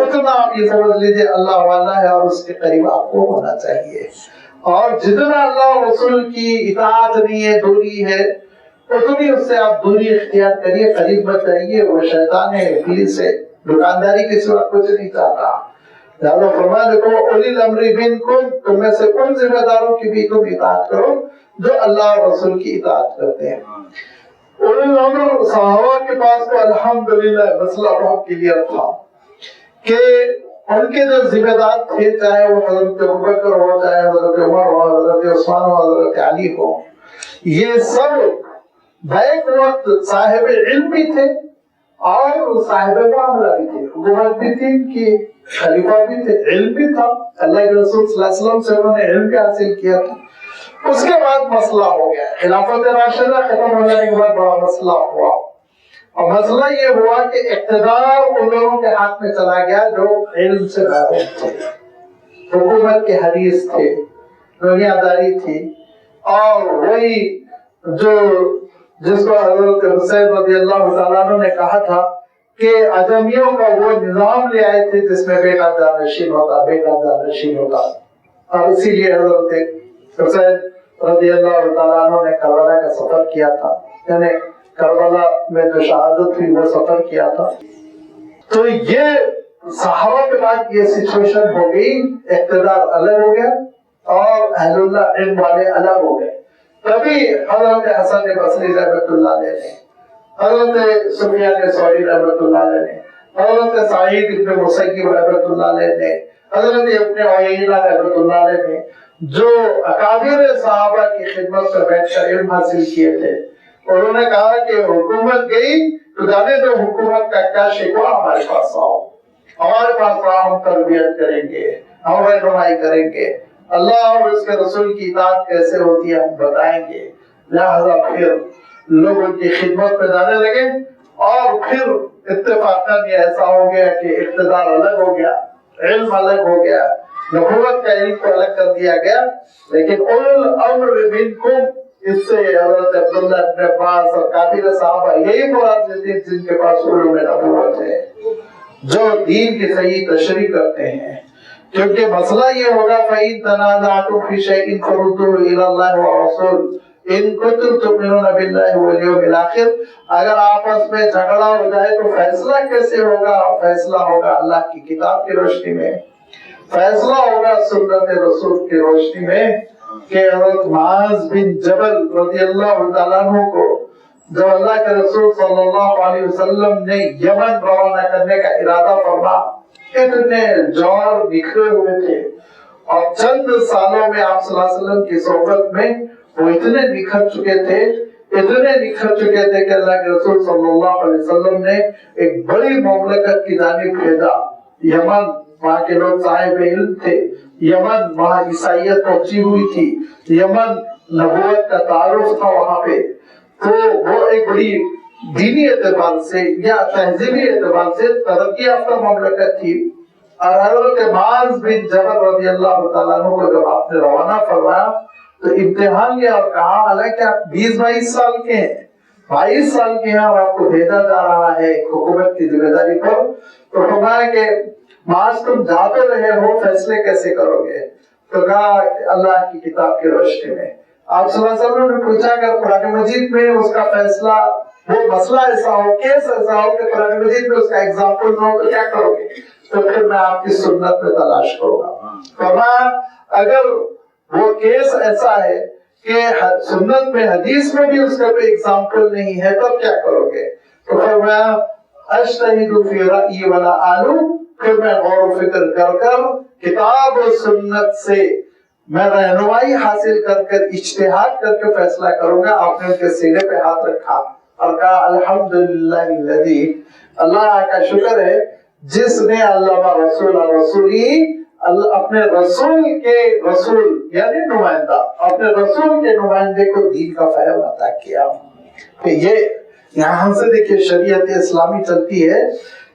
اتنا آپ یہ سمجھ لیجئے اللہ والا ہے اور اس کے قریب آپ کو ہونا چاہیے. اور جتنا اللہ اور رسول کی اطاعت نہیں ہے, دوری ہے, اتنی اس سے آپ دوری اختیار کریے, قریب مت جائیے. وہ شیطان ہے, ابلیس ہے, دکانداری کے سوا کچھ نہیں چاہتا. لہذا فرمایا دیکھو اولی الامر منکم, تم میں سے ان ذمہ داروں کی بھی تم اطاعت کرو جو اللہ اور رسول کی اطاعت کرتے ہیں. اولی الامر صحابہ کے پاس تو الحمدللہ مسئلہ بہت کلیئر تھا کہ ان کے جو ذمہ دار تھے, چاہے وہ حضرت ابوبکر ہو, چاہے حضرت عمر ہو, حضرت عثمان ہو, حضرت علی ہو, یہ سب بیک وقت صاحب علم بھی تھے اور صاحب معاملہ بھی تھے. حکومت بھی تھی ان کی, خلیفہ بھی تھے, علم بھی تھا. اللہ کے رسول صلی اللہ علیہ وسلم سے انہوں نے علم بھی حاصل کیا تھا. اس کے بعد مسئلہ ہو گیا, خلافت راشدہ ختم ہو جانے کے بعد بڑا مسئلہ ہوا. اور مسئلہ یہ ہوا کہ اقتدار ان لوگوں کے ہاتھ میں چلا گیا جو علم سے محروم تھے, حکومت کے حریص تھے, دنیا داری تھی. اور وہی جو جس کو حضرت حسین رضی اللہ تعالیٰ عنہ نے کہا تھا کہ عجمیوں کا وہ نظام لے آئے تھے جس میں بیٹا جانشین ہوتا, بیٹا جانشین ہوتا. اور اسی لیے حضرت حسین رضی اللہ تعالیٰ عنہ نے کربلا کا سفر کیا تھا, یعنی کربلا میں جو شہادت ہوئی وہ سفر کیا تھا. تو یہ صحابہ کے بعد یہ سچویشن ہو گئی, اقتدار الگ ہو گیا اور اہل اللہ علم والے الگ ہو گئے. کبھی حضرت حسن بصری رحمۃ اللہ علیہ نے, حضرت سفیان ثوری رحمۃ اللہ علیہ نے, حضرت سعید ابن مسیب رحمۃ اللہ علیہ نے, حضرت ابن عیینہ رحمۃ اللہ علیہ نے, جو اکابر صحابہ کی خدمت پر بیٹھ کر علم حاصل کیے تھے, انہوں نے کہا کہ حکومت گئی تو جانے دو حکومت کا کیا شکوہ, ہمارے پاس آؤ, ہمارے پاس آؤ, ہم تربیت کریں گے, ہم رہنمائی کریں گے, اللہ اور اس کے رسول کی اطاعت کیسے ہوتی ہے ہم بتائیں گے. لہذا پھر لوگ ان کی خدمت میں جانے لگے اور پھر اتفاقاً یہ ایسا ہو گیا کہ اقتدار الگ ہو گیا, علم الگ ہو گیا, نبوت کا علم کو الگ کر دیا گیا. لیکن اولو الامر منکم, اس سے حضرت عبداللہ ابن عباس اور کافر صحابہ یہی مراد لیتے ہیں جن کے پاس علوم نبوت ہے, جو دین کی صحیح تشریح کرتے ہیں. کیونکہ مسئلہ یہ ہوگا فَإِن تَنَازَعْتُمْ فِي شَيْءٍ فَرُدُّوهُ إِلَى اللَّهِ وَالرَّسُولِ إِن كُنتُمْ تُؤْمِنُونَ بِاللَّهِ وَالْيَوْمِ الْآخِرِ. اگر آپس میں جھگڑا ہو جائے تو فیصلہ کیسے ہوگا؟ فیصلہ ہوگا اللہ کی کتاب کی روشنی میں, فیصلہ ہوگا سنت رسول کی روشنی میں. کہ حضرت معاذ بن جبل رضی اللہ تعالیٰ عنہ کو جب اللہ کے رسول صلی اللہ علیہ وسلم نے یمن روانہ کرنے کا ارادہ فرما, اتنے جوہر بکھرے ہوئے تھے اور چند سالوں میں آپ صلی اللہ علیہ وسلم کی صحبت میں وہ اتنے نکھر چکے تھے, اتنے نکھر چکے تھے کہ اللہ کے رسول صلی اللہ علیہ وسلم نے ایک بڑی مملکت کی جانب بھیجا. یمن, وہاں کے لوگ صاحب علم تھے, یمن وہاں عیسائیت پہنچی ہوئی تھی, یمن نبوت کا تعارف تھا وہاں پہ, تو وہ ایک بڑی دینی اعتبار سے یا تہذیبی اعتبار سے ترقی یافتہ مملکت تھی. اور حضرت معاذ بن جبل رضی اللہ تعالیٰ عنہ کو جب آپ نے روانہ فرمایا تو امتحان لیا اور کہا حالانکہ آپ 20-22 سال کے ہیں, 22 سال کے ہیں اور آپ کو بھیجا جا رہا ہے حکومت کی ذمہ داری پر, تو فرمایا کہ معاذ تم جاتے رہے ہو, فیصلے کیسے کرو گے؟ تو کہا اللہ کی کتاب کی روشنی میں. آپ صلی اللہ علیہ وسلم نے پوچھا کہ قرآن مجید میں اس کا فیصلہ, وہ مسئلہ ایسا ہو, کیس ایسا ہو کہ قرآن مجید میں اس کا ایگزامپل نہ ہو تو کیا کرو گے؟ تو پھر میں آپ کی سنت میں تلاش کروں گا. فرمایا اگر وہ کیس ایسا ہے کہ سنت میں حدیث میں بھی اس کا کوئی اگزامپل نہیں ہے تب کیا کرو گے؟ تو فرمایا اجتہد فی رأیی ولا آلو، پھر میں غور و فکر کر کر کتاب و سنت سے میں رہنمائی حاصل کر کر اجتہاد کر کے فیصلہ کروں گا. آپ نے ان کے سینے پہ ہاتھ رکھا اور کہا الحمدللہ الذی، اللہ کا شکر ہے جس نے علامہ رسول رسولی اپنے رسول کے رسول یعنی نمائندہ، اپنے رسول کے نمائندے کو دین کا فہم عطا کیا. کہ یہ یہاں سے دیکھیے شریعت اسلامی چلتی ہے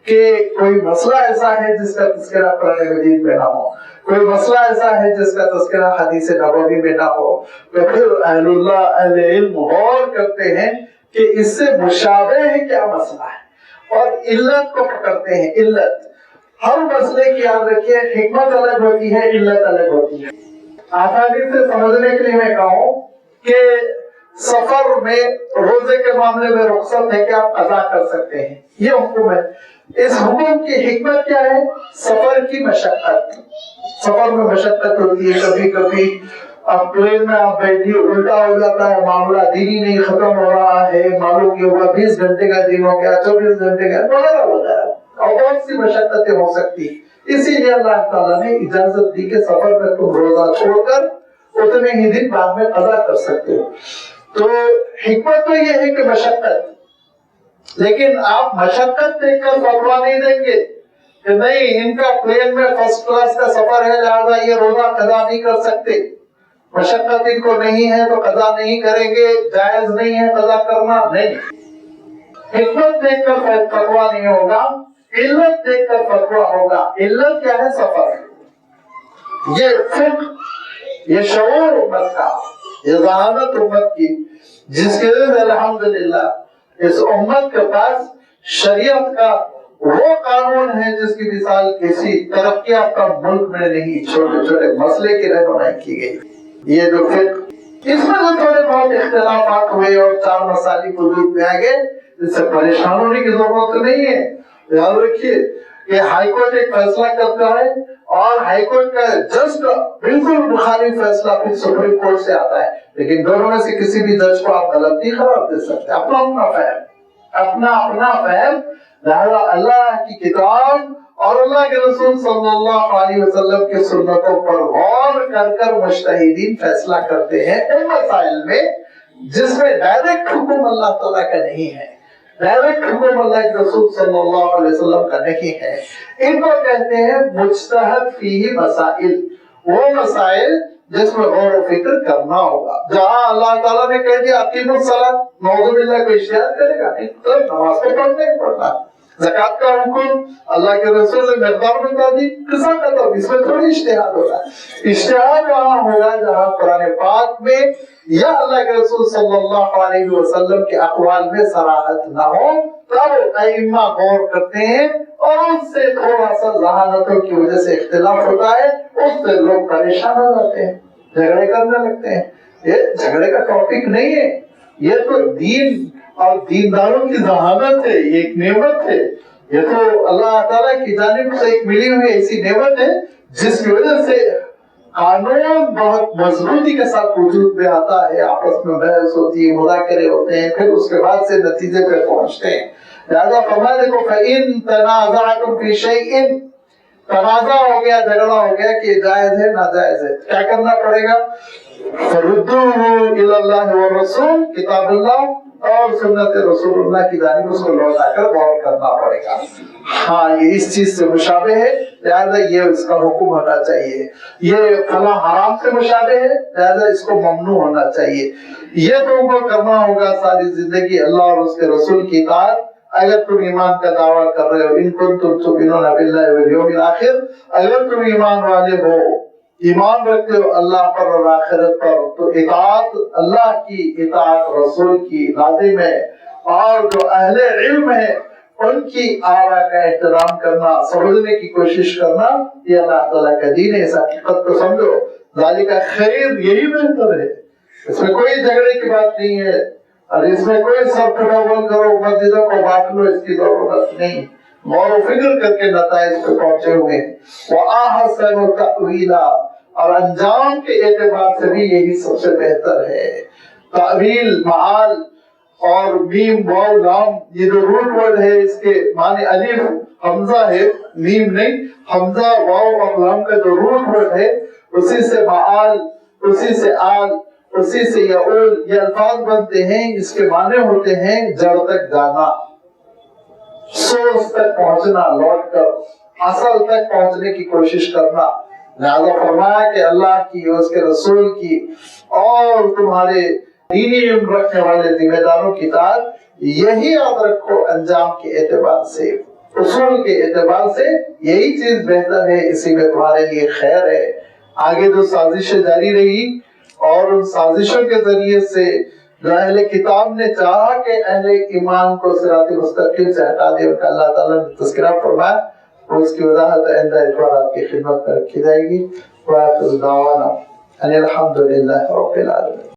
کہ کوئی مسئلہ ایسا ہے جس کا تذکرہ قرآن مجید میں نہ ہو، کوئی مسئلہ ایسا ہے جس کا تذکرہ حدیث نبوی میں نہ ہو، تو پھر اہل اللہ اہل علم غور کرتے ہیں کہ اس سے مشابہ ہے کیا مسئلہ ہے اور علت کو پکڑتے ہیں. علت ہر مسئلے کی یاد رکھیے حکمت الگ ہوتی ہے، علت الگ ہوتی ہے. آسانی سے سمجھنے کے لیے میں کہوں کہ سفر میں روزے کے معاملے میں رخصت ہے کہ آپ قضا کر سکتے ہیں، یہ حکم ہے. اس حکم کی حکمت کیا ہے؟ سفر کی مشقت. سفر میں مشقت ہوتی ہے، کبھی کبھی اب پلین میں آپ بیٹھیے الٹا ہو جاتا ہے معاملہ، دن ہی نہیں ختم ہو رہا ہے، معلوم یہ ہوگا 20 گھنٹے کا دن ہو گیا، 24 گھنٹے کا وغیرہ وغیرہ، اور بہت سی مشقتیں ہو سکتی. اسی لیے اللہ تعالیٰ نے اجازت دی کہ سفر میں تم روزہ چھوڑ کر اتنے ہی دن بعد میں قضا کر سکتے ہو. تو حکمت تو یہ ہے کہ مشقت، لیکن آپ مشقت دیکھ کر فتویٰ نہیں دیں گے کہ نہیں ان کا پلین میں فرسٹ کلاس کا سفر ہے لہذا یہ روزہ قضا نہیں کر سکتے، مشقت ان کو نہیں ہے تو قضا نہیں کریں گے، جائز نہیں ہے قضا کرنا. نہیں، حکمت دیکھ کر فتویٰ نہیں ہوگا، علت دیکھ کر فتویٰ ہوگا. علت کیا ہے؟ سفر. یہ فقہ، یہ شعور امت کا، یہ ذہانت امت کی، جس کے ذریعے الحمدللہ اس امت کے پاس شریعت کا وہ قانون ہے جس کی مثال کسی ترقی یافتہ ملک میں نہیں. چھوٹے چھوٹے مسئلے کی رہنمائی کی گئی. یہ جو فقہ، اس میں جو تھوڑے بہت اختلافات ہوئے اور 4 مسالک وجود میں آ گئے، اس سے پریشان ہونے کی ضرورت نہیں ہے. یاد رکھیے کہ ہائی کورٹ ایک فیصلہ کرتا ہے اور ہائی کورٹ کا جج کا بالکل مخالف فیصلہ پھر سپریم کورٹ سے آتا ہے، لیکن دونوں میں سے کسی بھی جج کو آپ غلط نہیں قرار دے سکتے. اپنا اپنا فہم، اپنا اپنا فہم. لہذا اللہ کی کتاب اور اللہ کے رسول صلی اللہ علیہ وسلم کے سنتوں پر غور کر کر مجتہدین فیصلہ کرتے ہیں ان مسائل میں جس میں ڈائریکٹ حکم اللہ تعالیٰ کا نہیں ہے، ڈائریکٹ حکم اللہ کے رسول صلی اللہ علیہ وسلم کا نہیں ہے. ان کو کہتے ہیں مجتہد فیہ مسائل، وہ مسائل جس میں غور و فکر کرنا ہوگا. جہاں اللہ تعالیٰ نے کہہ دیا اقیموا الصلاۃ، نعوذ باللہ کوئی اجتہاد کرے گا؟ تو نماز کو پڑھنا ہی پڑھنا. زکات کا حکم اللہ کے رسول نے مقدار بتا دی، قصہ کا اس میں تھوڑی اجتہاد ہوگا. اجتہاد وہاں ہوگا جہاں قرآن پاک میں یا اللہ کے رسول صلی اللہ علیہ وسلم کے اقوال میں صراحت نہ ہو، تب ائمہ غور کرتے ہیں اور اس سے تھوڑا سا ذہانتوں کی وجہ سے اختلاف ہوتا ہے، اس سے لوگ پریشان ہو جاتے ہیں، جھگڑے کرنے لگتے ہیں. یہ جھگڑے کا ٹاپک نہیں ہے، یہ تو دین اور دینداروں کی ذہانت ہے، یہ ایک نعمت ہے. یہ تو اللہ تعالیٰ کی جانب سے ایک ملی ہوئی ایسی نعمت ہے جس کی وجہ سے قانون بہت مضبوطی کے ساتھ وجود میں آتا ہے، آپس میں بحث ہوتی ہے، مذاکرے ہوتے ہیں، پھر اس کے بعد سے نتیجے پہ پہنچتے ہیں. لہذا فرمایا دیکھو فَإِن تَنَازَعْتُمْ فِي شَيْءٍ، تنازع ہو گیا، جھگڑا ہو گیا کہ جائز ہے ناجائز ہے، کیا کرنا پڑے گا؟ فَرُدُّوهُ إِلَى اللَّهِ وَالرَّسُولِ، کتاب اللہ اور سنت رسول اللہ کی جانب اس کو لوٹا کر غور کرنا پڑے گا. ہاں یہ اس چیز سے مشابہ ہے لہذا یہ اس کا حکم ہونا چاہیے، یہ فلاں حرام سے مشابہ ہے لہذا اس کو ممنوع ہونا چاہیے. یہ تم کو کرنا ہوگا ساری زندگی اللہ اور اس کے رسول کی اطاعت. اگر تم ایمان کا دعویٰ کر رہے ہو، ان کنتم تؤمنون باللہ والیوم الاخر، اگر تم ایمان والے ہو، ایمان رکھتے ہو اللہ پر اور آخرت پر، تو اطاعت اللہ کی، اطاعت رسول کی لازم ہے. اور جو اہل علم ہے ان کی آراء کا احترام کرنا، سمجھنے کی کوشش کرنا، یہ اللہ تعالیٰ کا دین ہے. اس حقیقت کو سمجھو، ذالک خیر، یہی بہتر ہے. اس میں کوئی جھگڑے کی بات نہیں ہے اور اس میں کوئی سب ٹوٹا بول کرو، مسجدوں کو بانٹ لو، اس کی ضرورت نہیں. غور و فکر کر کے نتائج پہ پہنچے ہوئے ہیں. وَأَحْسَنُ تَأْوِيلًا، اور انجام کے اعتبار سے بھی یہی سب سے بہتر ہے. تعویل، معال اور میم واو لام، یہ جو روٹ ورڈ ہے اس کے معنی الف حمزہ ہے، میم نہیں، حمزہ واو اور لام کا جو روٹ ورڈ ہے اسی سے معال، اسی سے آل، اسی سے یعول، یہ الفاظ بنتے ہیں. اس کے معنی ہوتے ہیں جڑ تک جانا، سورس تک پہنچنا، لوٹ کر اصل تک پہنچنے کی کوشش کرنا. لہذا فرمایا کہ اللہ کی اور اس کے رسول کی اور تمہارے دینی علم رکھنے والے ذمہ داروں کی اطاعت، یہی یاد رکھو انجام کے اعتبار سے، اصول کے اعتبار سے یہی چیز بہتر ہے، اسی میں تمہارے لیے خیر ہے. آگے جو سازشیں جاری رہی اور ان سازشوں کے ذریعے سے جو اہل کتاب نے چاہا کہ اہل ایمان کو صراط مستقیم سے ہٹا دے، ان کا اللہ تعالیٰ نے تذکرہ فرمایا، اس کی وضاحت آئندہ اتوار آپ کی خدمت میں رکھی جائے گی. وآخر دعوانا ان الحمد للہ رب العالمین.